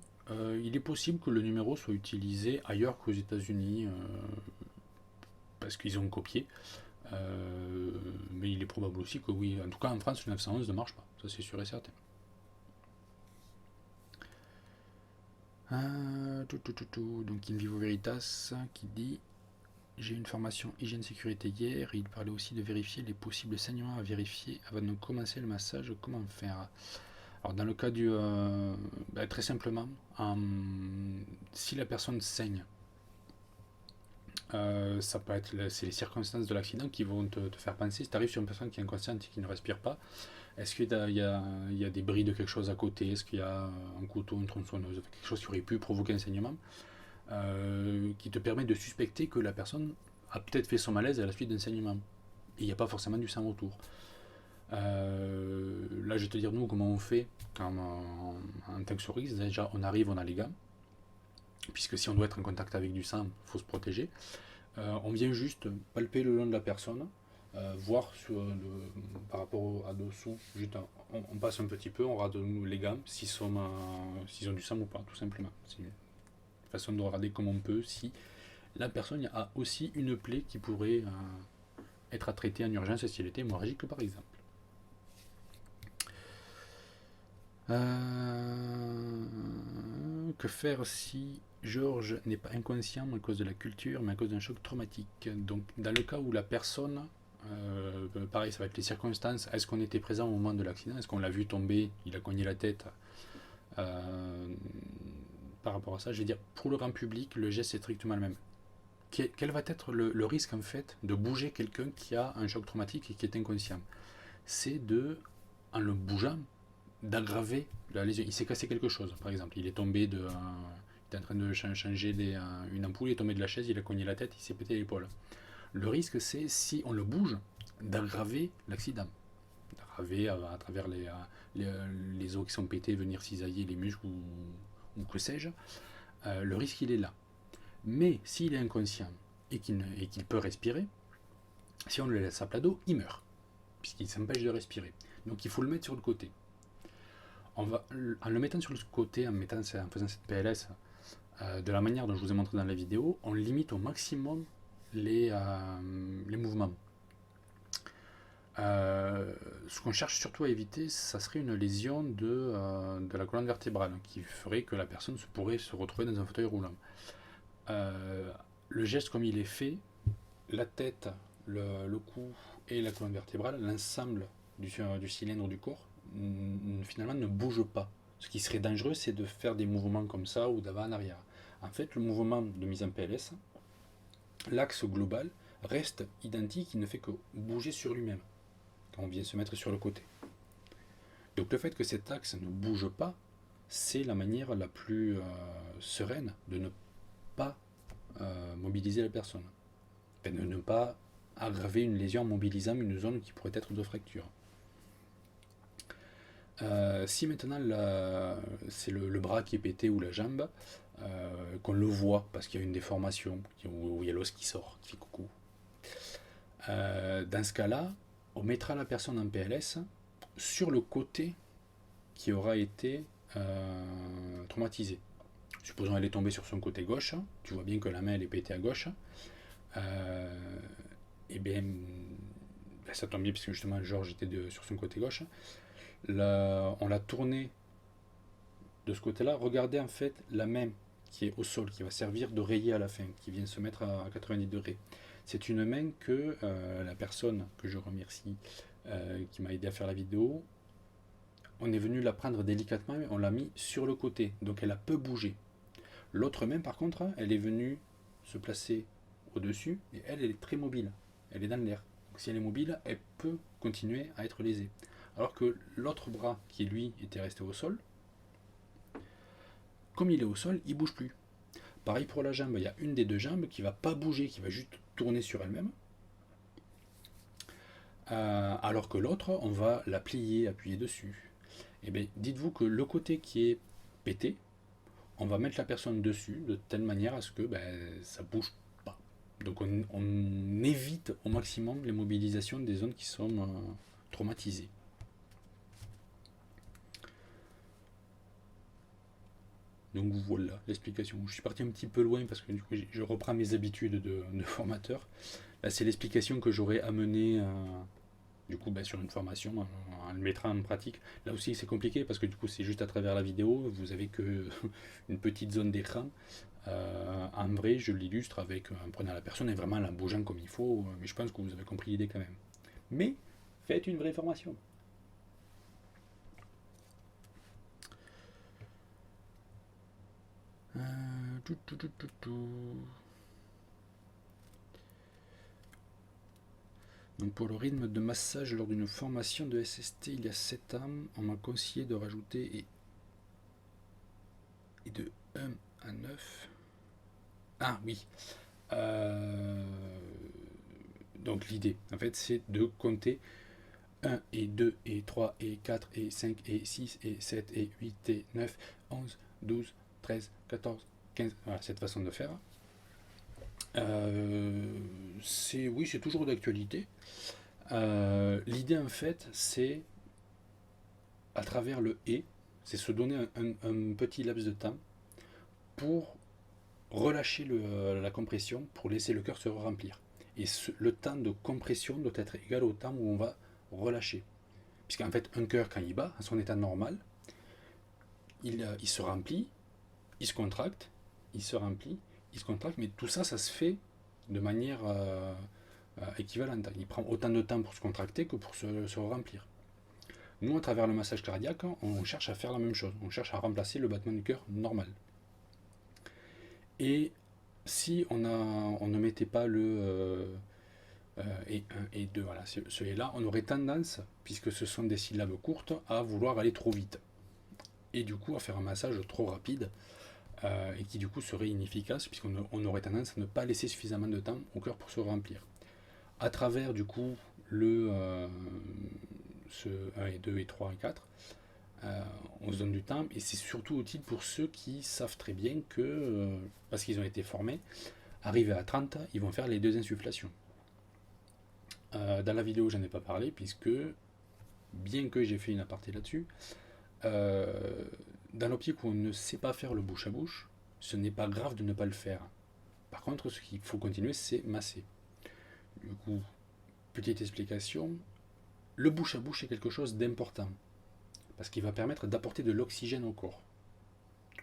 Il est possible que le numéro soit utilisé ailleurs qu'aux États-Unis parce qu'ils ont copié. Mais il est probable aussi que oui, en tout cas en France, le 911 ne marche pas, ça c'est sûr et certain. Donc In Vivo Veritas qui dit: j'ai eu une formation hygiène sécurité hier, et il parlait aussi de vérifier les possibles saignements à vérifier avant de commencer le massage, comment faire? Alors dans le cas du... très simplement, si la personne saigne, ça peut être c'est les circonstances de l'accident qui vont te faire penser, si tu arrives sur une personne qui est inconsciente et qui ne respire pas, est-ce qu'il y a des bris de quelque chose à côté, est-ce qu'il y a un couteau, une tronçonneuse, quelque chose qui aurait pu provoquer un saignement, qui te permet de suspecter que la personne a peut-être fait son malaise à la suite d'un saignement. Et il n'y a pas forcément du sang autour. Là, je vais te dire, nous, comment on fait en tant que secouriste. Déjà, on arrive, on a les gants, puisque si on doit être en contact avec du sang, il faut se protéger. On vient juste palper le long de la personne, voir par rapport à dessous, juste on passe un petit peu, on regarde les gants, s'ils ont du sang ou pas, tout simplement. C'est une façon de regarder comme on peut si la personne a aussi une plaie qui pourrait être à traiter en urgence si elle était hémorragique par exemple. Que faire si Georges n'est pas inconscient à cause de la culture mais à cause d'un choc traumatique? Donc dans le cas où la personne, pareil ça va être les circonstances, est-ce qu'on était présent au moment de l'accident, est-ce qu'on l'a vu tomber, il a cogné la tête, par rapport à ça, je vais dire, pour le grand public, le geste est strictement le même. Quel va être le risque en fait de bouger quelqu'un qui a un choc traumatique et qui est inconscient? C'est en le bougeant, d'aggraver la lésion. Il s'est cassé quelque chose, par exemple. Il est tombé il était en train de changer une ampoule, il est tombé de la chaise, il a cogné la tête, il s'est pété l'épaule. Le risque, c'est si on le bouge, d'aggraver l'accident. D'aggraver à travers les os qui sont pétés, venir cisailler les muscles ou que sais-je. Le risque, il est là. Mais s'il est inconscient et qu'il peut respirer, si on le laisse à plat dos, il meurt, puisqu'il s'empêche de respirer. Donc il faut le mettre sur le côté. En le mettant sur le côté, en faisant cette PLS, de la manière dont je vous ai montré dans la vidéo, on limite au maximum les mouvements. Ce qu'on cherche surtout à éviter, ça serait une lésion de la colonne vertébrale, qui ferait que la personne pourrait se retrouver dans un fauteuil roulant. Le geste comme il est fait, la tête, le cou et la colonne vertébrale, l'ensemble du cylindre du corps, finalement ne bouge pas. Ce qui serait dangereux, c'est de faire des mouvements comme ça ou d'avant en arrière. En fait, le mouvement de mise en PLS, l'axe global reste identique, il ne fait que bouger sur lui-même quand on vient se mettre sur le côté. Donc le fait que cet axe ne bouge pas, c'est la manière la plus sereine de ne pas mobiliser la personne. De ne pas aggraver une lésion en mobilisant une zone qui pourrait être de fracture. Si maintenant c'est le bras qui est pété ou la jambe, qu'on le voit parce qu'il y a une déformation, où il y a l'os qui sort, qui fait coucou, dans ce cas-là, on mettra la personne en PLS sur le côté qui aura été traumatisé. Supposons qu'elle est tombée sur son côté gauche, tu vois bien que la main elle est pétée à gauche, et bien ça tombe bien puisque justement Georges était sur son côté gauche. On l'a tourné de ce côté-là. Regardez en fait la main qui est au sol, qui va servir d'oreiller à la fin, qui vient se mettre à 90 degrés. C'est une main que la personne que je remercie, qui m'a aidé à faire la vidéo, on est venu la prendre délicatement, on l'a mis sur le côté, donc elle a peu bougé. L'autre main par contre, elle est venue se placer au-dessus, et elle est très mobile, elle est dans l'air. Donc si elle est mobile, elle peut continuer à être lésée. Alors que l'autre bras, qui lui était resté au sol, comme il est au sol, il ne bouge plus. Pareil pour la jambe, il y a une des deux jambes qui ne va pas bouger, qui va juste tourner sur elle-même. Alors que l'autre, on va la plier, appuyer dessus. Et bien, dites-vous que le côté qui est pété, on va mettre la personne dessus de telle manière à ce que ça ne bouge pas. Donc on évite au maximum les mobilisations des zones qui sont traumatisées. Donc voilà l'explication. Je suis parti un petit peu loin parce que du coup je reprends mes habitudes de formateur. c'est l'explication que j'aurais amenée du coup sur une formation, on le mettra en pratique. Là aussi c'est compliqué parce que du coup c'est juste à travers la vidéo, vous avez que une petite zone d'écran. En vrai, je l'illustre avec en prenant la personne et vraiment la bougeant comme il faut, mais je pense que vous avez compris l'idée quand même. Mais faites une vraie formation. Tout, tout, tout, tout, tout. Donc pour le rythme de massage lors d'une formation de SST il y a 7 ans, on m'a conseillé de rajouter et de 1 à 9. Ah oui. Donc l'idée, en fait, c'est de compter 1 et 2 et 3 et 4 et 5 et 6 et 7 et 8 et 9, 11, 12, 13, 14, 15. Voilà, cette façon de faire. Oui, c'est toujours d'actualité. L'idée, en fait, c'est à travers le et, c'est se donner un petit laps de temps pour relâcher la compression, pour laisser le cœur se remplir. Et le temps de compression doit être égal au temps où on va relâcher. Puisqu'en fait, un cœur, quand il bat, à son état normal, il se remplit, il se contracte, il se remplit, il se contracte, mais tout ça, ça se fait de manière équivalente. Il prend autant de temps pour se contracter que pour se remplir. Nous, à travers le massage cardiaque, on cherche à faire la même chose. On cherche à remplacer le battement du cœur normal. Et si on ne mettait pas le et 1 et 2, voilà, celui-là, on aurait tendance, puisque ce sont des syllabes courtes, à vouloir aller trop vite. Et du coup, à faire un massage trop rapide, et qui du coup serait inefficace, puisqu'on aurait tendance à ne pas laisser suffisamment de temps au cœur pour se remplir. À travers du coup ce 1 et 2 et 3 et 4, on se donne du temps, et c'est surtout utile pour ceux qui savent très bien que, parce qu'ils ont été formés, arrivés à 30, ils vont faire les 2 insufflations. Dans la vidéo, j'en ai pas parlé, puisque, bien que j'ai fait une aparté là-dessus, dans l'optique où on ne sait pas faire le bouche à bouche, ce n'est pas grave de ne pas le faire. Par contre, ce qu'il faut continuer, c'est masser. Du coup, petite explication, le bouche à bouche est quelque chose d'important, parce qu'il va permettre d'apporter de l'oxygène au corps.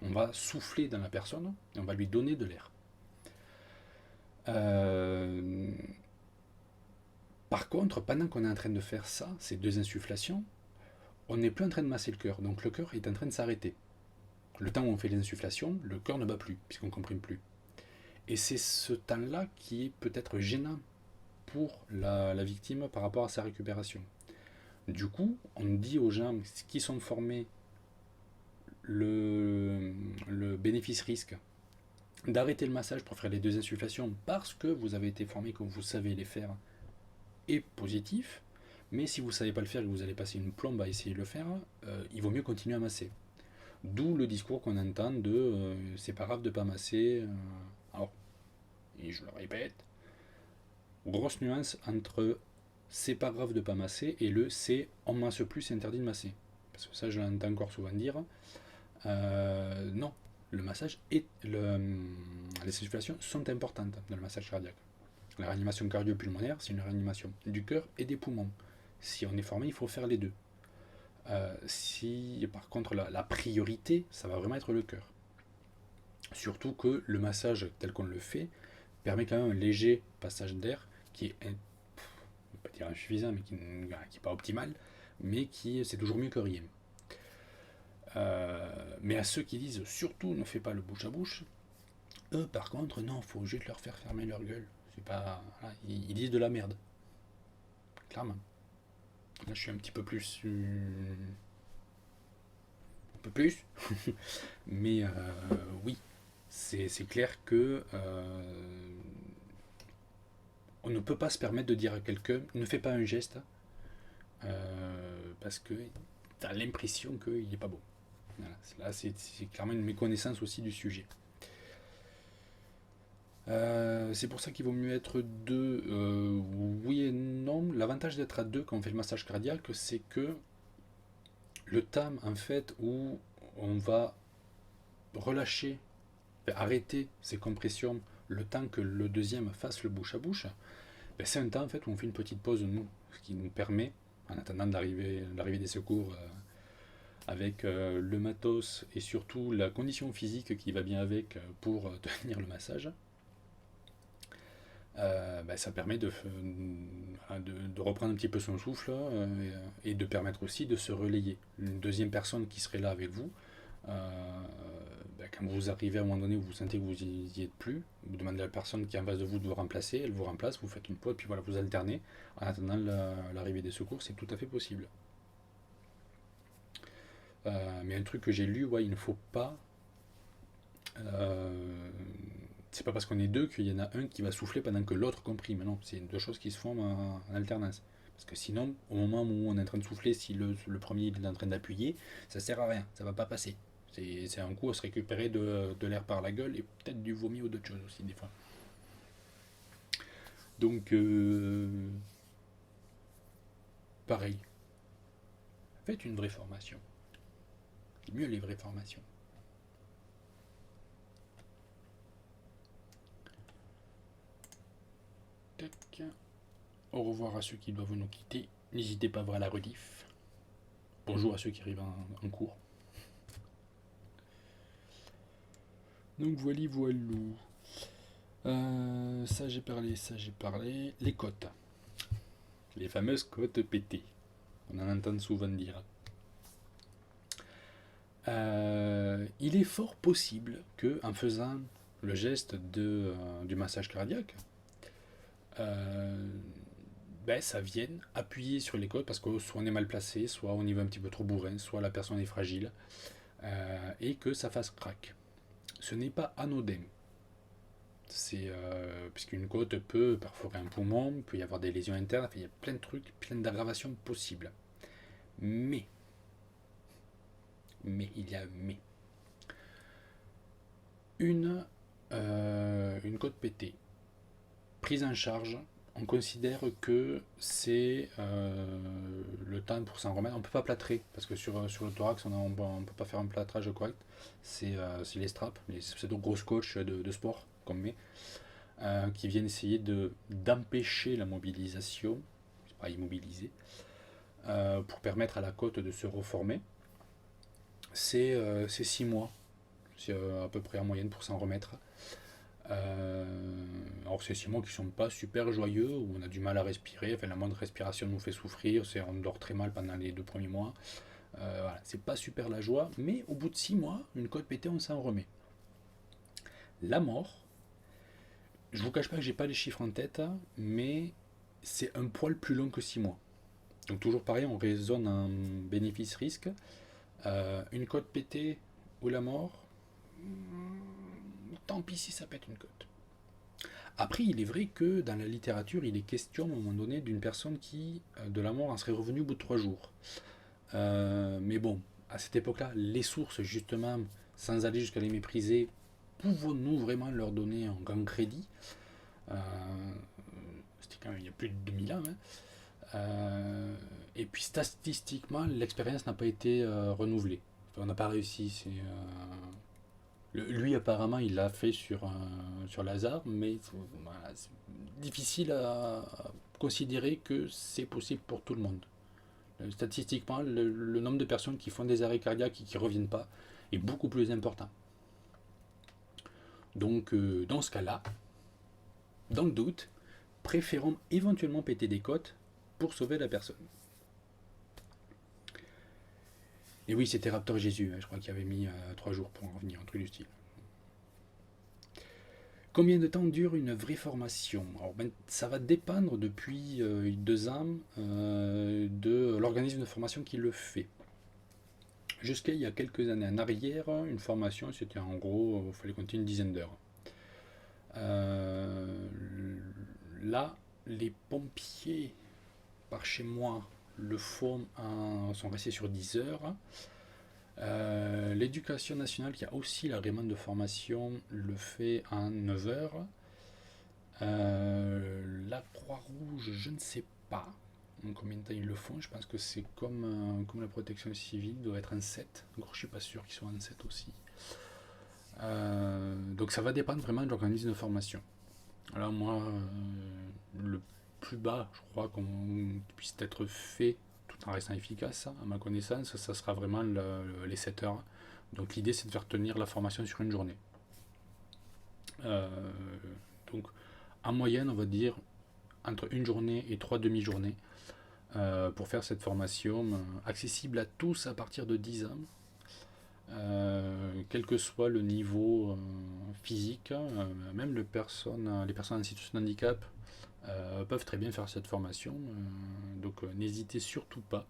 On va souffler dans la personne et on va lui donner de l'air. Par contre, pendant qu'on est en train de faire ça, ces 2 insufflations, on n'est plus en train de masser le cœur, donc le cœur est en train de s'arrêter. Le temps où on fait les insufflations, le cœur ne bat plus, puisqu'on ne comprime plus. Et c'est ce temps-là qui est peut-être gênant pour la victime par rapport à sa récupération. Du coup, on dit aux gens qui sont formés le bénéfice-risque d'arrêter le massage pour faire les 2 insufflations parce que vous avez été formé, que vous savez les faire, est positif. Mais si vous ne savez pas le faire et que vous allez passer une plombe à essayer de le faire, il vaut mieux continuer à masser. D'où le discours qu'on entend de c'est pas grave de pas masser. Alors, et je le répète, grosse nuance entre c'est pas grave de pas masser et le c'est on masse plus, c'est interdit de masser. Parce que ça, je l'entends encore souvent dire. Non, le massage et les insufflations sont importantes dans le massage cardiaque. La réanimation cardio-pulmonaire, c'est une réanimation du cœur et des poumons. Si on est formé, il faut faire les deux. Si par contre la priorité, ça va vraiment être le cœur. Surtout que le massage tel qu'on le fait permet quand même un léger passage d'air qui est, pas dire insuffisant, mais qui n'est pas optimal, mais qui c'est toujours mieux que rien. Mais à ceux qui disent surtout ne fais pas le bouche à bouche, eux par contre non, il faut juste leur faire fermer leur gueule. C'est pas, voilà, ils disent de la merde, clairement. Là je suis un petit peu plus un peu plus mais oui, c'est clair que on ne peut pas se permettre de dire à quelqu'un ne fais pas un geste parce que tu as l'impression qu'il n'est pas bon. Voilà, là c'est clairement une méconnaissance aussi du sujet. C'est pour ça qu'il vaut mieux être deux. Oui et non. L'avantage d'être à deux quand on fait le massage cardiaque, c'est que le temps en fait où on va relâcher, arrêter ces compressions, le temps que le deuxième fasse le bouche à bouche, Ben, c'est un temps en fait où on fait une petite pause nous, ce qui nous permet, en attendant l'arrivée des secours, avec le matos et surtout la condition physique qui va bien avec pour tenir le massage, ben, ça permet de reprendre un petit peu son souffle et de permettre aussi de se relayer. Une deuxième personne qui serait là avec vous, ben, quand vous arrivez à un moment donné où vous sentez que vous n'y êtes plus, vous demandez à la personne qui est en face de vous de vous remplacer, elle vous remplace, vous faites une pause, puis voilà, vous alternez en attendant l'arrivée des secours, c'est tout à fait possible. Mais un truc que j'ai lu, ouais, il ne faut pas. euh, c'est pas parce qu'on est deux qu'il y en a un qui va souffler pendant que l'autre comprime. Non, c'est deux choses qui se font en alternance. Parce que sinon, au moment où on est en train de souffler, si le premier il est en train d'appuyer, ça sert à rien, ça va pas passer. C'est un coup à se récupérer de l'air par la gueule et peut-être du vomi ou d'autres choses aussi, des fois. Donc, pareil, faites une vraie formation. C'est mieux les vraies formations. Tac. Au revoir à ceux qui doivent nous quitter. N'hésitez pas à voir la rediff. Bonjour à ceux qui arrivent en cours. Donc voilà, voilou. Ça j'ai parlé, ça j'ai parlé. Les côtes. Les fameuses côtes pétées. On en entend souvent dire. Il est fort possible que en faisant le geste du massage cardiaque, euh, ben, ça vienne appuyer sur les côtes parce que soit on est mal placé, soit on y va un petit peu trop bourrin, soit la personne est fragile, et que ça fasse crack. Ce n'est pas anodin. Puisqu'une côte peut perforer un poumon, il peut y avoir des lésions internes, il y a plein de trucs, plein d'aggravations possibles. Mais, il y a un mais. Une côte pétée, prise en charge, on considère que c'est le temps pour s'en remettre. On ne peut pas plâtrer, parce que sur le thorax, on ne peut pas faire un plâtrage correct. C'est les straps, les pseudo-grosses coches de sport qu'on met, qui viennent essayer d'empêcher la mobilisation, c'est pas immobiliser, pour permettre à la côte de se reformer. C'est 6 mois, c'est à peu près en moyenne pour s'en remettre. Alors c'est 6 mois qui sont pas super joyeux, où on a du mal à respirer, enfin la moindre respiration nous fait souffrir, on dort très mal pendant les 2 premiers mois. Voilà, c'est pas super la joie, mais au bout de 6 mois, une côte pétée, on s'en remet. La mort, je vous cache pas que j'ai pas les chiffres en tête, mais c'est un poil plus long que 6 mois. Donc toujours pareil, on raisonne en bénéfice-risque. Une côte pétée ou la mort, tant pis si ça pète une côte. Après, il est vrai que dans la littérature, il est question à un moment donné d'une personne qui, de la mort, en serait revenue au bout de 3 jours. Mais bon, à cette époque-là, les sources, justement, sans aller jusqu'à les mépriser, pouvons-nous vraiment leur donner un grand crédit? C'était quand même il y a plus de 2000 ans. Hein. Et puis statistiquement, l'expérience n'a pas été renouvelée. Enfin, on n'a pas réussi. Lui, apparemment, il l'a fait sur Lazare, mais voilà, c'est difficile à considérer que c'est possible pour tout le monde. Statistiquement, le nombre de personnes qui font des arrêts cardiaques et qui ne reviennent pas est beaucoup plus important. Donc, dans ce cas-là, dans le doute, préférons éventuellement péter des côtes pour sauver la personne. Et oui, c'était Raptor Jésus, je crois qu'il avait mis 3 jours pour en revenir, un truc du style. Combien de temps dure une vraie formation? Alors, ça va dépendre depuis 2 ans de l'organisme de formation qui le fait. Jusqu'à il y a quelques années en arrière, une formation, c'était en gros, il fallait compter une dizaine d'heures. Là, les pompiers, par chez moi, le font sont restés sur 10 heures. L'éducation nationale, qui a aussi l'agrément de formation, le fait en 9 heures. La Croix-Rouge, je ne sais pas en combien de temps ils le font. Je pense que c'est comme la protection civile, doit être en 7. Donc je ne suis pas sûr qu'ils soient en 7 aussi. Donc ça va dépendre vraiment de l'organisme de formation. Alors moi, plus bas, je crois, qu'on puisse être fait tout en restant efficace, à ma connaissance, ça sera vraiment les 7 heures. Donc l'idée, c'est de faire tenir la formation sur une journée. Euh, donc en moyenne, on va dire entre une journée et 3 demi-journées pour faire cette formation accessible à tous à partir de 10 ans. Quel que soit le niveau physique, même les personnes en situation de handicap peuvent très bien faire cette formation. Donc n'hésitez surtout pas.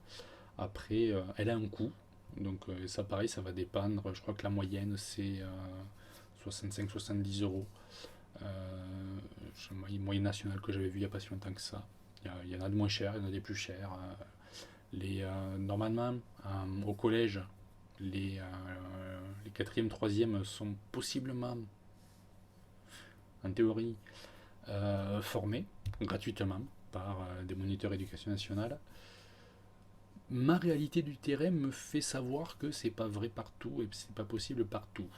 Après, elle a un coût. Donc ça pareil, ça va dépendre. Je crois que la moyenne c'est 65-70 euros. C'est une moyenne nationale que j'avais vue il n'y a pas si longtemps que ça. Il y en a de moins chers, il y en a des plus chers. Normalement, au collège, les 4e, 3e sont possiblement, en théorie, formés gratuitement par des moniteurs éducation nationale. Ma réalité du terrain me fait savoir que c'est pas vrai partout et c'est pas possible partout.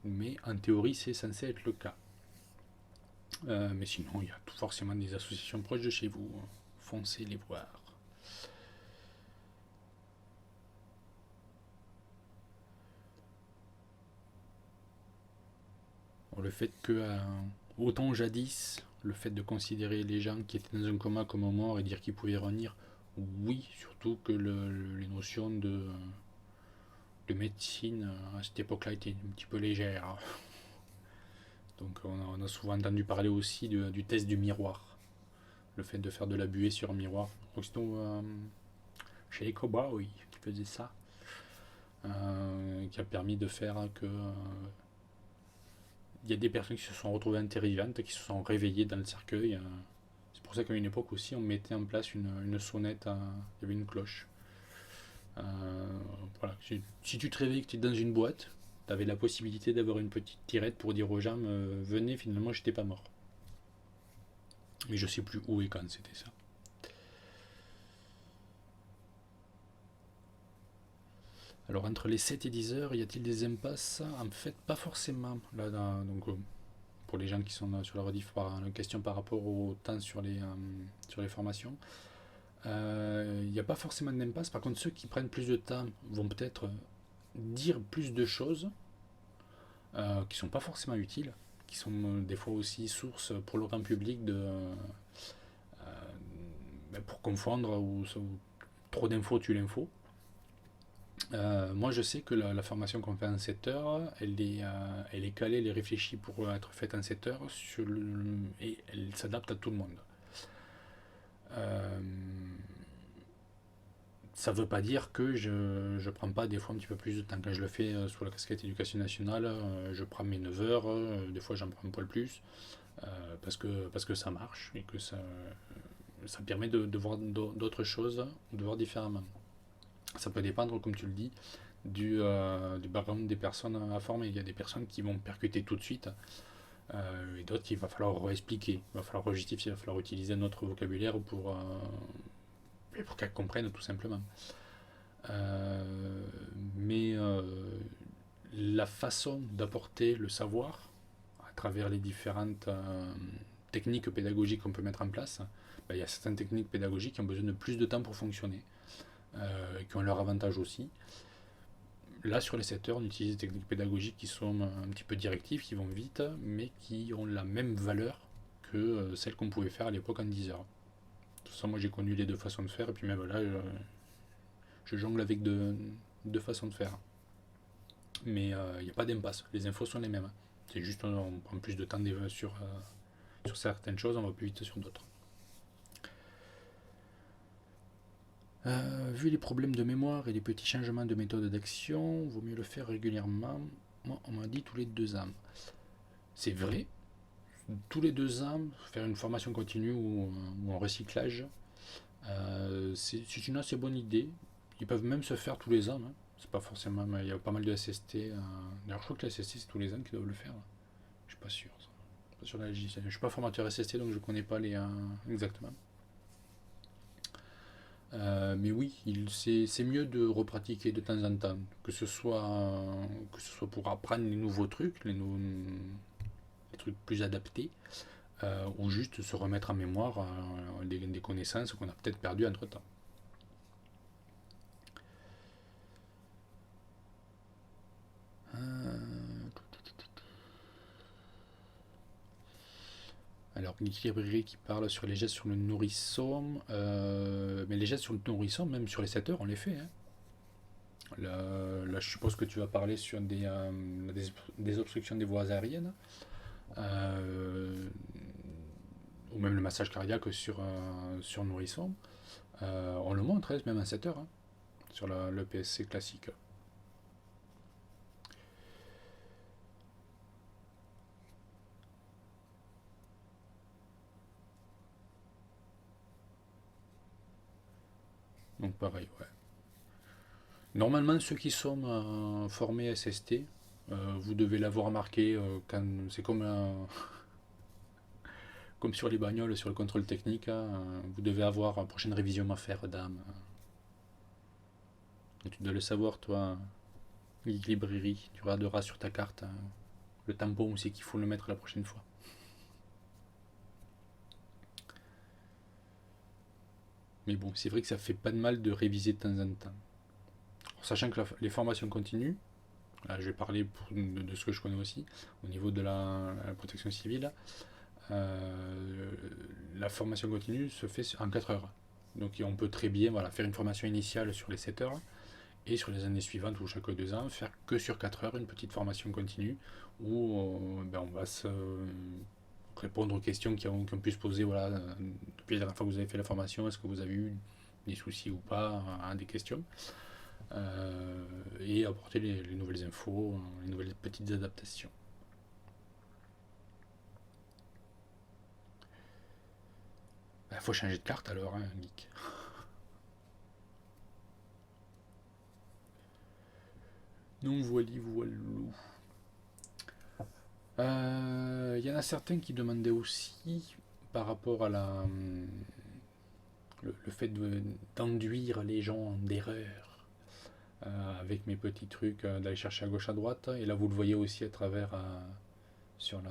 Mais en théorie, c'est censé être le cas. Mais sinon, il y a forcément des associations proches de chez vous. Foncez les voir. Le fait que, autant jadis, le fait de considérer les gens qui étaient dans un coma comme morts et dire qu'ils pouvaient revenir, oui, surtout que les notions de médecine à cette époque-là étaient un petit peu légères. Donc on a souvent entendu parler aussi du test du miroir. Le fait de faire de la buée sur un miroir. Donc chez les cowboys qui faisaient ça. Qui a permis de faire que il y a des personnes qui se sont retrouvées enterrées vivantes, qui se sont réveillées dans le cercueil. C'est pour ça qu'à une époque aussi, on mettait en place une sonnette, il y avait une cloche. Voilà. Si tu te réveilles que tu es dans une boîte, tu avais la possibilité d'avoir une petite tirette pour dire aux gens venez, finalement, j'étais pas mort. Mais je sais plus où et quand c'était ça. Alors entre les 7 et 10 heures, y a-t-il des impasses? En fait, pas forcément. Là, donc, pour les gens qui sont sur la rediff, une question par rapport au temps sur les formations. Il n'y a pas forcément d'impasse. Par contre, ceux qui prennent plus de temps vont peut-être dire plus de choses qui ne sont pas forcément utiles, qui sont des fois aussi source pour le grand public pour confondre ou trop d'infos tue l'info. Moi, je sais que la formation qu'on fait en 7 heures, elle est calée, elle est réfléchie pour être faite en 7 heures et elle s'adapte à tout le monde. Ça ne veut pas dire que je ne prends pas des fois un petit peu plus de temps. Quand je le fais sous la casquette éducation nationale, je prends mes 9 heures, des fois j'en prends un poil plus, parce que ça marche et que ça permet de voir d'autres choses, de voir différemment. Ça peut dépendre, comme tu le dis, du background des personnes à former. Il y a des personnes qui vont percuter tout de suite, et d'autres il va falloir réexpliquer, il va falloir rejustifier, il va falloir utiliser notre vocabulaire pour qu'elles comprennent tout simplement. Mais la façon d'apporter le savoir à travers les différentes techniques pédagogiques qu'on peut mettre en place, il y a certaines techniques pédagogiques qui ont besoin de plus de temps pour fonctionner, qui ont leur avantage aussi. Là, sur les 7 heures, on utilise des techniques pédagogiques qui sont un petit peu directives, qui vont vite, mais qui ont la même valeur que celles qu'on pouvait faire à l'époque en 10 heures. Tout ça, moi j'ai connu les deux façons de faire, et puis même là, je jongle avec deux façons de faire. Mais il n'y a pas d'impasse, les infos sont les mêmes. C'est juste on prend plus de temps sur certaines choses, on va plus vite sur d'autres. Vu les problèmes de mémoire et les petits changements de méthode d'action, vaut mieux le faire régulièrement. Moi, on m'a dit tous les 2 ans. C'est vrai, tous les 2 ans, faire une formation continue ou un recyclage, c'est une assez bonne idée. Ils peuvent même se faire tous les ans. Hein. C'est pas forcément. Il y a pas mal de SST. D'ailleurs, je crois que la SST, c'est tous les ans qu'ils doivent le faire. Je suis pas sûr. Pas sur la législation. Je suis pas formateur SST, donc je connais pas les exactement. Mais oui, c'est mieux de repratiquer de temps en temps, que ce soit pour apprendre les nouveaux trucs, les trucs plus adaptés, ou juste se remettre en mémoire des connaissances qu'on a peut-être perdues entre-temps. Alors, Guy Librairie qui parle sur les gestes sur le nourrisson, mais les gestes sur le nourrisson, même sur les 7 heures, on les fait, hein. Là, je suppose que tu vas parler sur des obstructions des voies aériennes, euh, ou même le massage cardiaque sur nourrisson. On le montre, hein, même à 7 heures, hein, sur le PSC classique. Donc pareil, ouais. Normalement, ceux qui sont formés SST, vous devez l'avoir marqué quand c'est comme sur les bagnoles, sur le contrôle technique, hein, vous devez avoir une prochaine révision à faire, dame. Et tu dois le savoir, toi, Geek Librairie. Tu regarderas sur ta carte hein, le tampon où c'est qu'il faut le mettre la prochaine fois. Mais bon, c'est vrai que ça fait pas de mal de réviser de temps en temps. Sachant que les formations continuent, là je vais parler de ce que je connais aussi, au niveau de la protection civile, euh, la formation continue se fait en 4 heures. Donc on peut très bien faire une formation initiale sur les 7 heures, et sur les années suivantes ou chaque 2 ans, faire que sur 4 heures une petite formation continue où on va se répondre aux questions qui ont pu se poser depuis la dernière fois que vous avez fait la formation, est-ce que vous avez eu des soucis ou pas, hein, des questions, et apporter les nouvelles infos, les nouvelles petites adaptations. Il faut changer de carte alors, hein, geek. Donc voilà, voilà. Il y en a certains qui demandaient aussi par rapport à le fait d'enduire les gens en erreur avec mes petits trucs d'aller chercher à gauche à droite. Et là, vous le voyez aussi à travers sur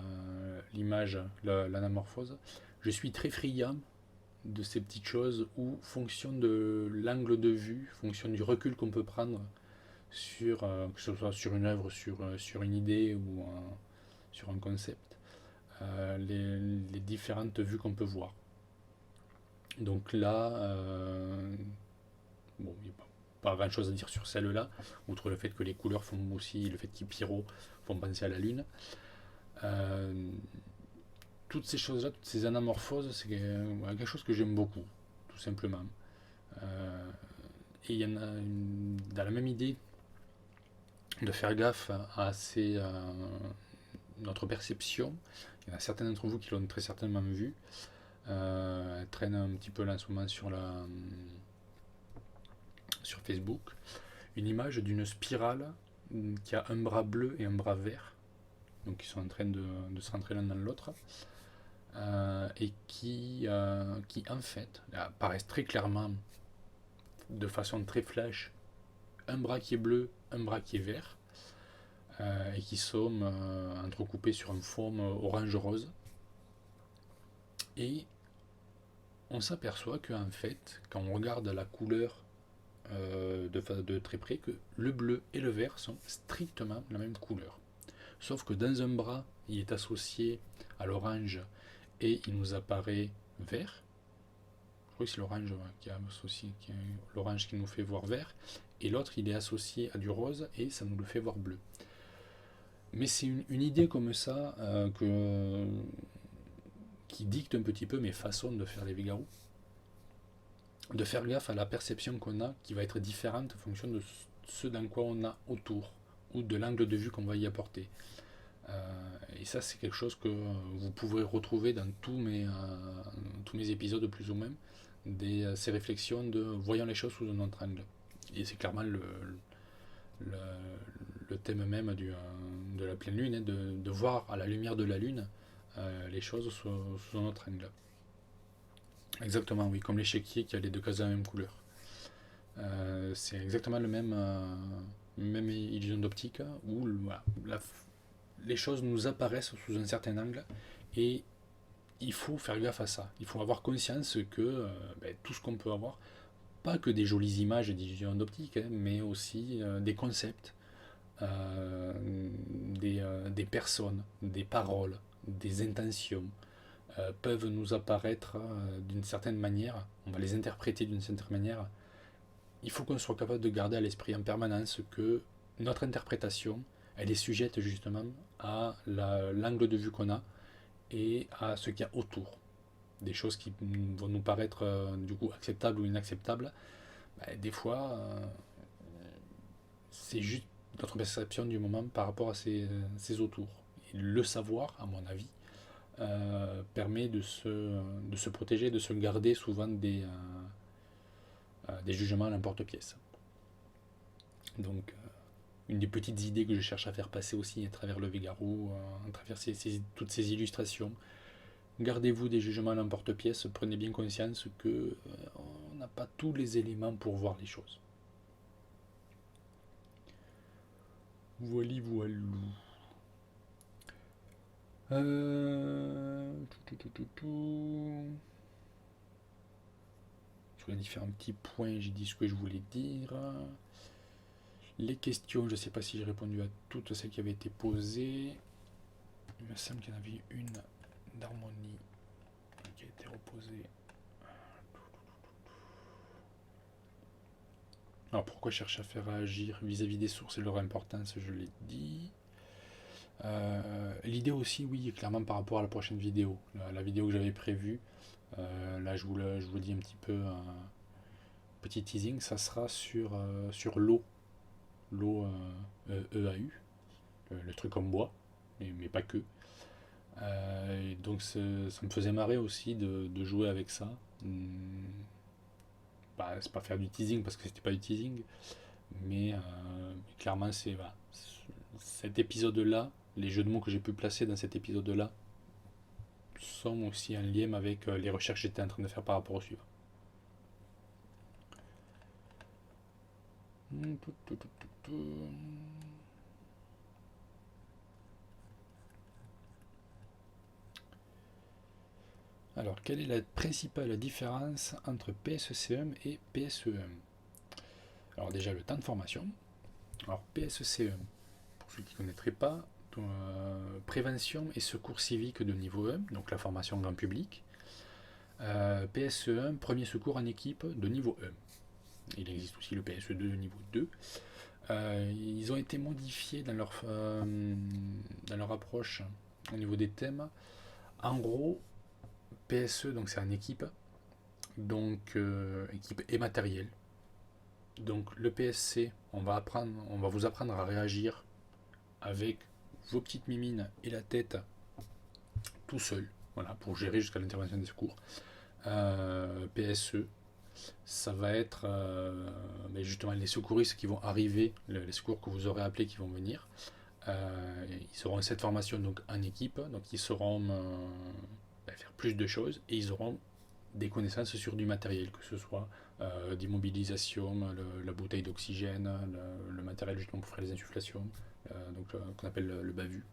l'image, l'anamorphose. Je suis très friand de ces petites choses où, fonction de l'angle de vue, fonction du recul qu'on peut prendre sur, que ce soit sur une œuvre, sur une idée ou sur un concept, les différentes vues qu'on peut voir. Donc là, bon, il n'y a pas grand chose à dire sur celle-là, outre le fait que les couleurs font aussi, le fait qu'ils pyro font penser à la lune. Euh, Toutes ces choses-là, toutes ces anamorphoses, c'est quelque chose que j'aime beaucoup, tout simplement. Euh, et il y en a dans la même idée de faire gaffe à notre perception. Il y en a certains d'entre vous qui l'ont très certainement vu. Elle traîne un petit peu là en ce moment sur Facebook. Une image d'une spirale qui a un bras bleu et un bras vert, donc qui sont en train de se rentrer l'un dans l'autre, et qui en fait apparaissent très clairement, de façon très flash, un bras qui est bleu, un bras qui est vert, et qui sont entrecoupés sur un fond orange-rose. Et on s'aperçoit qu'en fait, quand on regarde la couleur de très près, que le bleu et le vert sont strictement la même couleur. Sauf que dans un bras, il est associé à l'orange et il nous apparaît vert. Je crois que c'est l'orange qui est associé, l'orange qui nous fait voir vert, et l'autre il est associé à du rose et ça nous le fait voir bleu. Mais c'est une idée comme ça qui dicte un petit peu mes façons de faire les Végarous, de faire gaffe à la perception qu'on a qui va être différente en fonction de ce dans quoi on a autour ou de l'angle de vue qu'on va y apporter. Et ça, c'est quelque chose que vous pourrez retrouver dans tous mes épisodes, plus ou moins, ces réflexions de voyons les choses sous un autre angle. Et c'est clairement le, le thème même de la pleine lune, hein, de voir à la lumière de la lune les choses sous un autre angle. Exactement, oui, comme l'échiquier qui a les deux cases de la même couleur. C'est exactement le même illusion d'optique où voilà, les choses nous apparaissent sous un certain angle et il faut faire gaffe à ça. Il faut avoir conscience que tout ce qu'on peut avoir, pas que des jolies images et des illusions d'optique, hein, mais aussi des concepts, des personnes, des paroles, des intentions, peuvent nous apparaître d'une certaine manière, on va les interpréter d'une certaine manière. Il faut qu'on soit capable de garder à l'esprit en permanence que notre interprétation, elle est sujette justement à l'angle de vue qu'on a et à ce qu'il y a autour. Des choses qui vont nous paraître du coup acceptables ou inacceptables, des fois, c'est juste notre perception du moment par rapport à ses autours. Et le savoir, à mon avis, permet de se protéger, de se garder souvent des jugements à l'emporte-pièce. Donc, une des petites idées que je cherche à faire passer aussi à travers le Végaro, à travers toutes ces illustrations, gardez-vous des jugements à l'emporte-pièce, prenez bien conscience que on n'a pas tous les éléments pour voir les choses. Voili voilou. Sur les différents petits points, j'ai dit ce que je voulais dire. Les questions, je ne sais pas si j'ai répondu à toutes celles qui avaient été posées. Il me semble qu'il y en avait une d'harmonie qui a été reposée. Alors pourquoi chercher à faire réagir vis-à-vis des sources et leur importance, je l'ai dit. L'idée aussi, oui, clairement par rapport à la prochaine vidéo. La vidéo que j'avais prévue, là je vous le dis un petit peu, petit teasing, ça sera sur l'eau. L'eau EAU, le truc en bois, mais pas que. Et donc ça me faisait marrer aussi de jouer avec ça. C'est pas faire du teasing parce que c'était pas du teasing, mais clairement c'est voilà, cet épisode-là, les jeux de mots que j'ai pu placer dans cet épisode-là sont aussi en lien avec les recherches que j'étais en train de faire par rapport au suivant. Alors, quelle est la principale différence entre PSCM et PSEM? Alors déjà, le temps de formation. Alors, PSCM, pour ceux qui ne connaîtraient pas, prévention et secours civique de niveau 1, donc la formation grand public. PSE1, premier secours en équipe de niveau 1. Il existe aussi le PSE2 de niveau 2. Ils ont été modifiés dans leur approche au niveau des thèmes. En gros, PSE, donc c'est en équipe, donc équipe et matériel. Donc le PSC, on va vous apprendre à réagir avec vos petites mimines et la tête tout seul, voilà, pour gérer jusqu'à l'intervention des secours. PSE, ça va être justement les secouristes qui vont arriver, les secours que vous aurez appelés qui vont venir. Ils auront cette formation donc en équipe, donc ils sauront faire plus de choses et ils auront des connaissances sur du matériel, que ce soit d'immobilisation, la bouteille d'oxygène, le matériel justement pour faire les insufflations, qu'on appelle le bavu.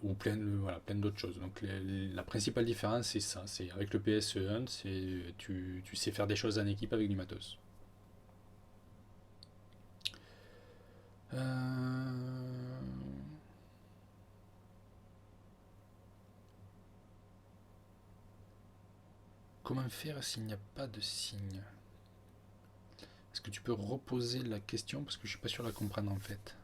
Ou plein d'autres choses. Donc la principale différence c'est ça, c'est avec le PSE1, c'est tu sais faire des choses en équipe avec du matos. Comment faire s'il n'y a pas de signe? Est-ce que tu peux reposer la question parce que je suis pas sûr de la comprendre en fait.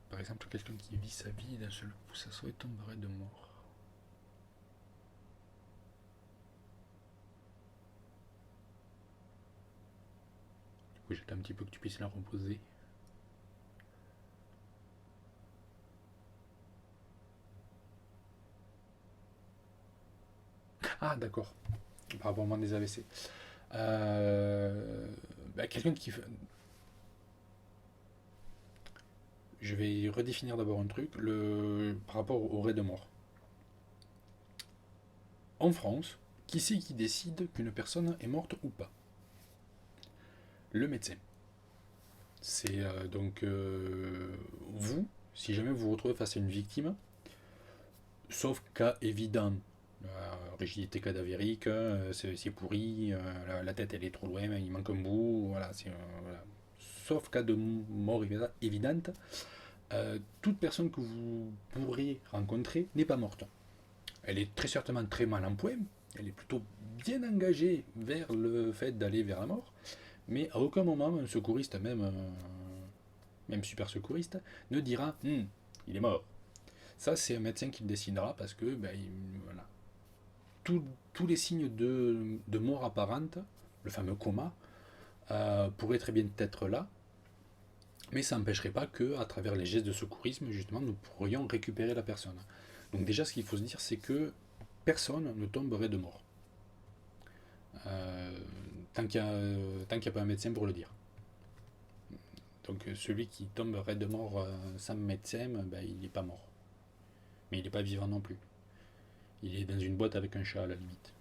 Par exemple, quelqu'un qui vit sa vie et d'un seul coup s'assoit et tomberait de mort. Du coup, j'attends un petit peu que tu puisses la reposer. Ah, d'accord. Par rapport au moment des AVC. Quelqu'un qui... Je vais redéfinir d'abord un truc, par rapport au arrêt de mort. En France, qui c'est qui décide qu'une personne est morte ou pas? Le médecin. C'est vous, si jamais vous vous retrouvez face à une victime, sauf cas évident, rigidité cadavérique, c'est pourri, la tête elle est trop loin, il manque un bout, voilà, voilà. Sauf cas de mort évidente, toute personne que vous pourrez rencontrer n'est pas morte. Elle est très certainement très mal en point, elle est plutôt bien engagée vers le fait d'aller vers la mort, mais à aucun moment un secouriste, même super secouriste, ne dira il est mort. Ça, c'est un médecin qui le décidera parce que voilà. Tous les signes de mort apparente, le fameux coma, pourraient très bien être là, mais ça n'empêcherait pas qu'à travers les gestes de secourisme, justement, nous pourrions récupérer la personne. Donc déjà, ce qu'il faut se dire, c'est que personne ne tomberait de mort. Euh, tant qu'il n'y a pas un médecin pour le dire. Donc celui qui tomberait de mort sans médecin, il n'est pas mort. Mais il n'est pas vivant non plus. Il est dans une boîte avec un chat à la limite.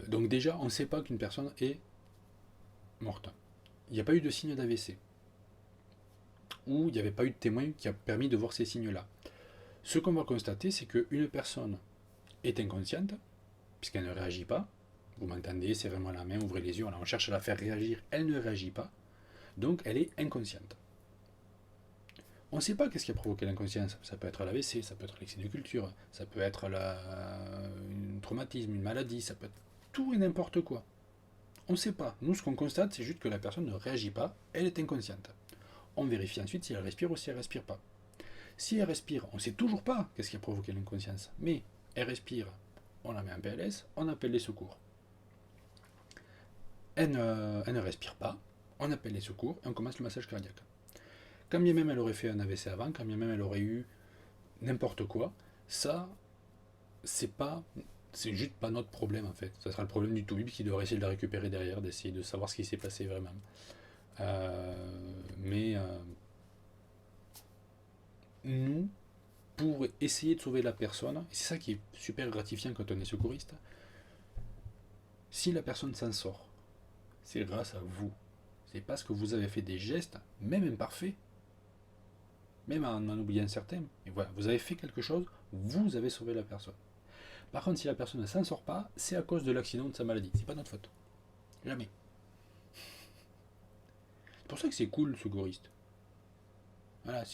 Donc déjà, on ne sait pas qu'une personne est morte. Il n'y a pas eu de signe d'AVC. Ou il n'y avait pas eu de témoin qui a permis de voir ces signes-là. Ce qu'on va constater, c'est qu'une personne est inconsciente, puisqu'elle ne réagit pas. Vous m'entendez, c'est vraiment la main, ouvrez les yeux, on cherche à la faire réagir, elle ne réagit pas. Donc elle est inconsciente. On ne sait pas qu'est-ce qui a provoqué l'inconscience. Ça peut être l'AVC, ça peut être l'excès de culture, ça peut être un traumatisme, une maladie, ça peut être tout et n'importe quoi. On ne sait pas. Nous, ce qu'on constate, c'est juste que la personne ne réagit pas, elle est inconsciente. On vérifie ensuite si elle respire ou si elle ne respire pas. Si elle respire, on ne sait toujours pas qu'est-ce qui a provoqué l'inconscience. Mais elle respire, on la met en PLS, on appelle les secours. Elle ne respire pas, on appelle les secours et on commence le massage cardiaque. Quand bien même elle aurait fait un AVC avant, quand bien même elle aurait eu n'importe quoi, ça, c'est juste pas notre problème en fait. Ça sera le problème du toubib qui devrait essayer de la récupérer derrière, d'essayer de savoir ce qui s'est passé vraiment. Mais nous, pour essayer de sauver la personne, et c'est ça qui est super gratifiant quand on est secouriste, si la personne s'en sort, c'est grâce à vous. C'est parce que vous avez fait des gestes, même imparfaits, même en oubliant certains. Et voilà, vous avez fait quelque chose, vous avez sauvé la personne. Par contre, si la personne ne s'en sort pas, c'est à cause de l'accident de sa maladie. C'est pas notre faute. Jamais. C'est pour ça que c'est cool, ce goriste. Voilà,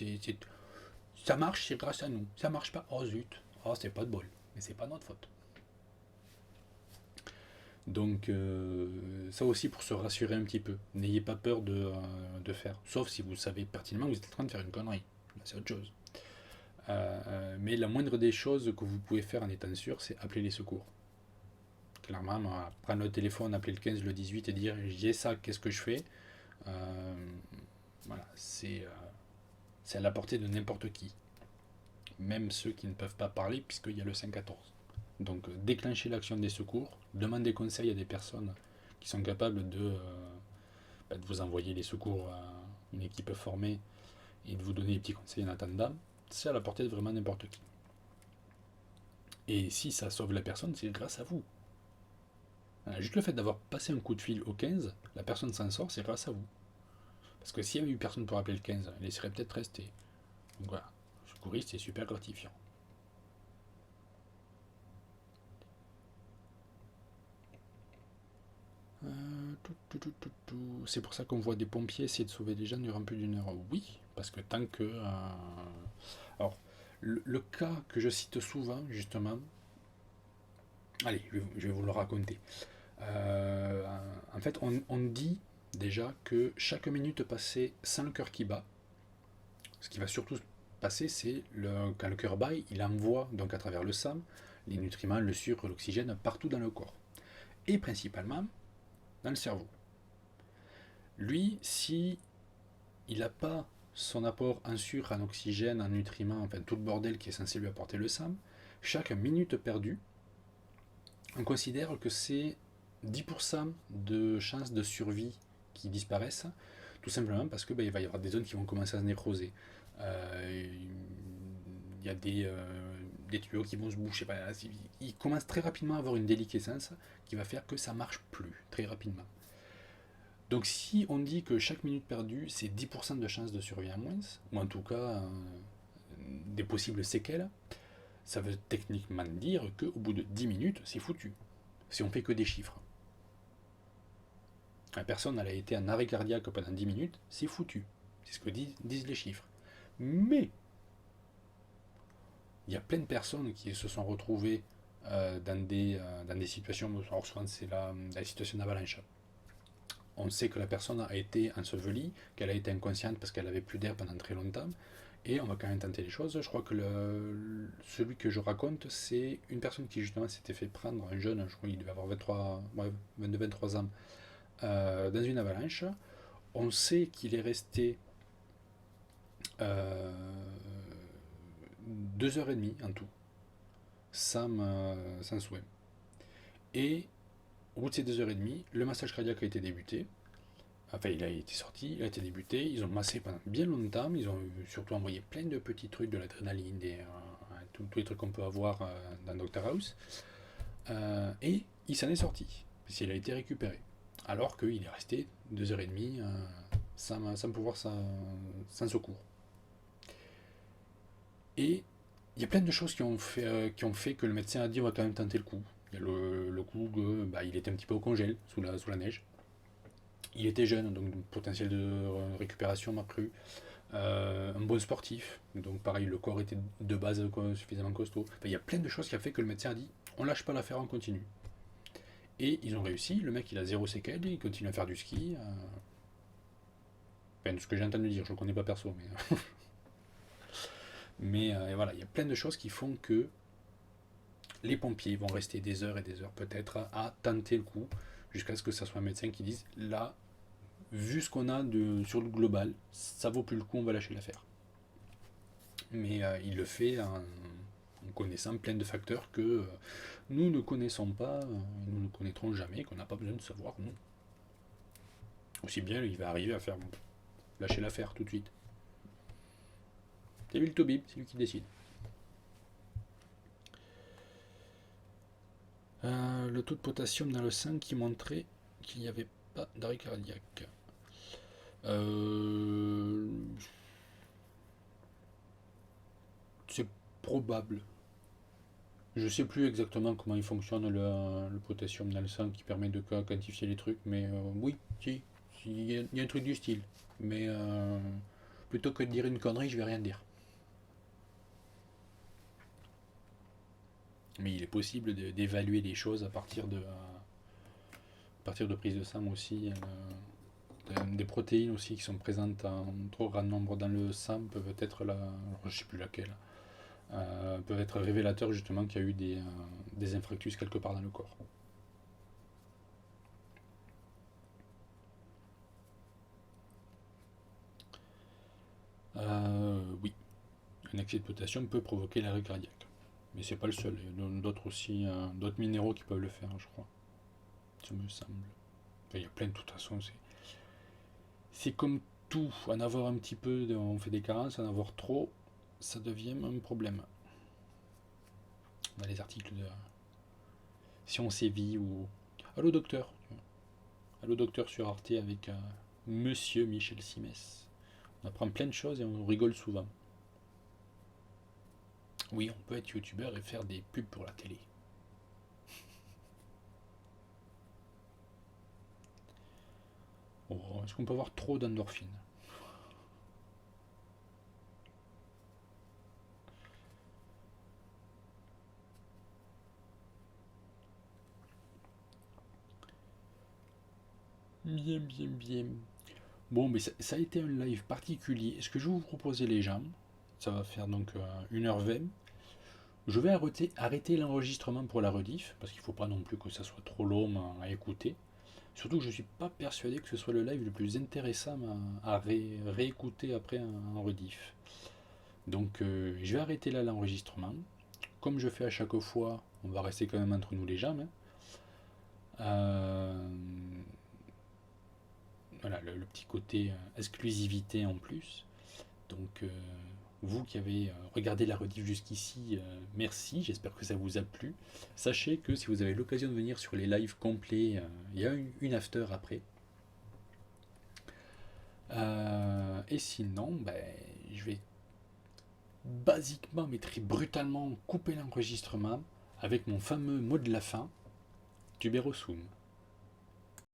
ça marche, c'est grâce à nous. Ça marche pas, oh zut. Oh, c'est pas de bol. Mais c'est pas notre faute. Donc, ça aussi pour se rassurer un petit peu. N'ayez pas peur de faire. Sauf si vous savez pertinemment que vous êtes en train de faire une connerie. Là, c'est autre chose. Mais la moindre des choses que vous pouvez faire en étant sûr, c'est appeler les secours. Clairement, prendre le téléphone, appeler le 15, le 18 et dire j'ai ça, qu'est-ce que je fais. Voilà, c'est à la portée de n'importe qui. Même ceux qui ne peuvent pas parler, puisqu'il y a le 514. Donc, déclencher l'action des secours, demander conseil à des personnes qui sont capables de vous envoyer les secours à une équipe formée et de vous donner des petits conseils en attendant, c'est à la portée de vraiment n'importe qui. Et si ça sauve la personne, c'est grâce à vous. Juste le fait d'avoir passé un coup de fil au 15, la personne s'en sort, c'est grâce à vous. Parce que s'il n'y avait eu personne pour appeler le 15, elle serait peut-être restée. Donc voilà, secouriste, c'est super gratifiant. C'est pour ça qu'on voit des pompiers essayer de sauver des gens durant plus d'une heure. Oui, parce que tant que... Alors, le cas que je cite souvent, justement... Allez, je vais vous le raconter. En fait, on dit déjà que chaque minute passée sans le cœur qui bat, ce qui va surtout se passer, c'est quand le cœur bat, il envoie donc à travers le sang les nutriments, le sucre, l'oxygène partout dans le corps. Et principalement dans le cerveau. Lui, si il n'a pas son apport en sucre, en oxygène, en nutriments, enfin tout le bordel qui est censé lui apporter le sang, chaque minute perdue, on considère que c'est 10% de chances de survie qui disparaissent, tout simplement parce que il va y avoir des zones qui vont commencer à se nécroser. Il y a des tuyaux qui vont se boucher. Il commence très rapidement à avoir une déliquescence qui va faire que ça marche plus très rapidement. Donc si on dit que chaque minute perdue, c'est 10% de chance de survie en moins, ou en tout cas des possibles séquelles, ça veut techniquement dire qu'au bout de 10 minutes, c'est foutu. Si on fait que des chiffres. La personne, elle a été en arrêt cardiaque pendant 10 minutes, c'est foutu. C'est ce que disent les chiffres. Mais il y a plein de personnes qui se sont retrouvées dans des situations, alors souvent c'est la situation d'avalanche. On sait que la personne a été ensevelie, qu'elle a été inconsciente parce qu'elle avait plus d'air pendant très longtemps, et on va quand même tenter les choses. Je crois que celui que je raconte, c'est une personne qui justement s'était fait prendre, un jeune, je crois qu'il devait avoir 22-23 ans, dans une avalanche. On sait qu'il est resté 2h30 en tout, sans souhait. Et au bout de ces 2h30, le massage cardiaque a été débuté. Enfin, il a été sorti, il a été débuté. Ils ont massé pendant bien longtemps. Ils ont surtout envoyé plein de petits trucs, de l'adrénaline, tous les trucs qu'on peut avoir dans Dr House. Et il s'en est sorti, parce qu'il a été récupéré. Alors qu'il est resté 2h30 sans pouvoir sans secours. Et il y a plein de choses qui ont fait que le médecin a dit on va quand même tenter le coup. Il y a le coup il était un petit peu au congèle, sous la neige. Il était jeune, donc le potentiel de récupération m'a cru. Un bon sportif, donc pareil, le corps était de base suffisamment costaud. Enfin, il y a plein de choses qui ont fait que le médecin a dit on lâche pas l'affaire, on continue. Et ils ont réussi, le mec il a zéro séquelle, il continue à faire du ski. Enfin, de ce que j'ai entendu dire, je le connais pas perso, mais. Mais voilà, il y a plein de choses qui font que les pompiers vont rester des heures et des heures peut-être à tenter le coup, jusqu'à ce que ce soit un médecin qui dise là, vu ce qu'on a sur le global, ça vaut plus le coup, on va lâcher l'affaire. Mais il le fait en connaissant plein de facteurs que nous ne connaissons pas, nous ne connaîtrons jamais, qu'on n'a pas besoin de savoir, nous. Aussi bien, il va arriver à faire lâcher l'affaire tout de suite. C'est lui le Tobib, c'est lui qui décide. Le taux de potassium dans le sang qui montrait qu'il n'y avait pas d'arrêt cardiaque. C'est probable. Je sais plus exactement comment il fonctionne le potassium dans le sang qui permet de quantifier les trucs, mais oui, si, il y a un truc du style. Mais plutôt que de dire une connerie, je vais rien dire. Mais il est possible d'évaluer les choses à partir de prise de sang aussi. Des protéines aussi qui sont présentes en trop grand nombre dans le sang peuvent être je sais plus laquelle, peuvent être révélateurs justement qu'il y a eu des infractus quelque part dans le corps. Oui, un excès de potassium peut provoquer l'arrêt cardiaque. Mais c'est pas le seul, il y a d'autres aussi, d'autres minéraux qui peuvent le faire, je crois. Ça me semble. Enfin, il y a plein de toute façon. C'est comme tout, en avoir un petit peu, on fait des carences, en avoir trop, ça devient un problème. Dans les articles de si on sévit ou Allô docteur. Allô docteur sur Arte avec Monsieur Michel Simès. On apprend plein de choses et on rigole souvent. Oui, on peut être youtubeur et faire des pubs pour la télé. Oh, est-ce qu'on peut avoir trop d'endorphines? Bien, bien, bien. Bon, mais ça a été un live particulier. Ce que je vais vous proposer, les gens, ça va faire donc 1h20. Je vais arrêter l'enregistrement pour la rediff, parce qu'il ne faut pas non plus que ça soit trop long à écouter. Surtout que je ne suis pas persuadé que ce soit le live le plus intéressant à réécouter après en rediff. Donc je vais arrêter là l'enregistrement. Comme je fais à chaque fois, on va rester quand même entre nous les gens. Voilà, le petit côté exclusivité en plus. Donc vous qui avez regardé la rediff jusqu'ici, merci, j'espère que ça vous a plu. Sachez que si vous avez l'occasion de venir sur les lives complets, il y a une after après. Et sinon, ben, je vais basiquement, mais très brutalement couper l'enregistrement avec mon fameux mot de la fin, Tuberosum.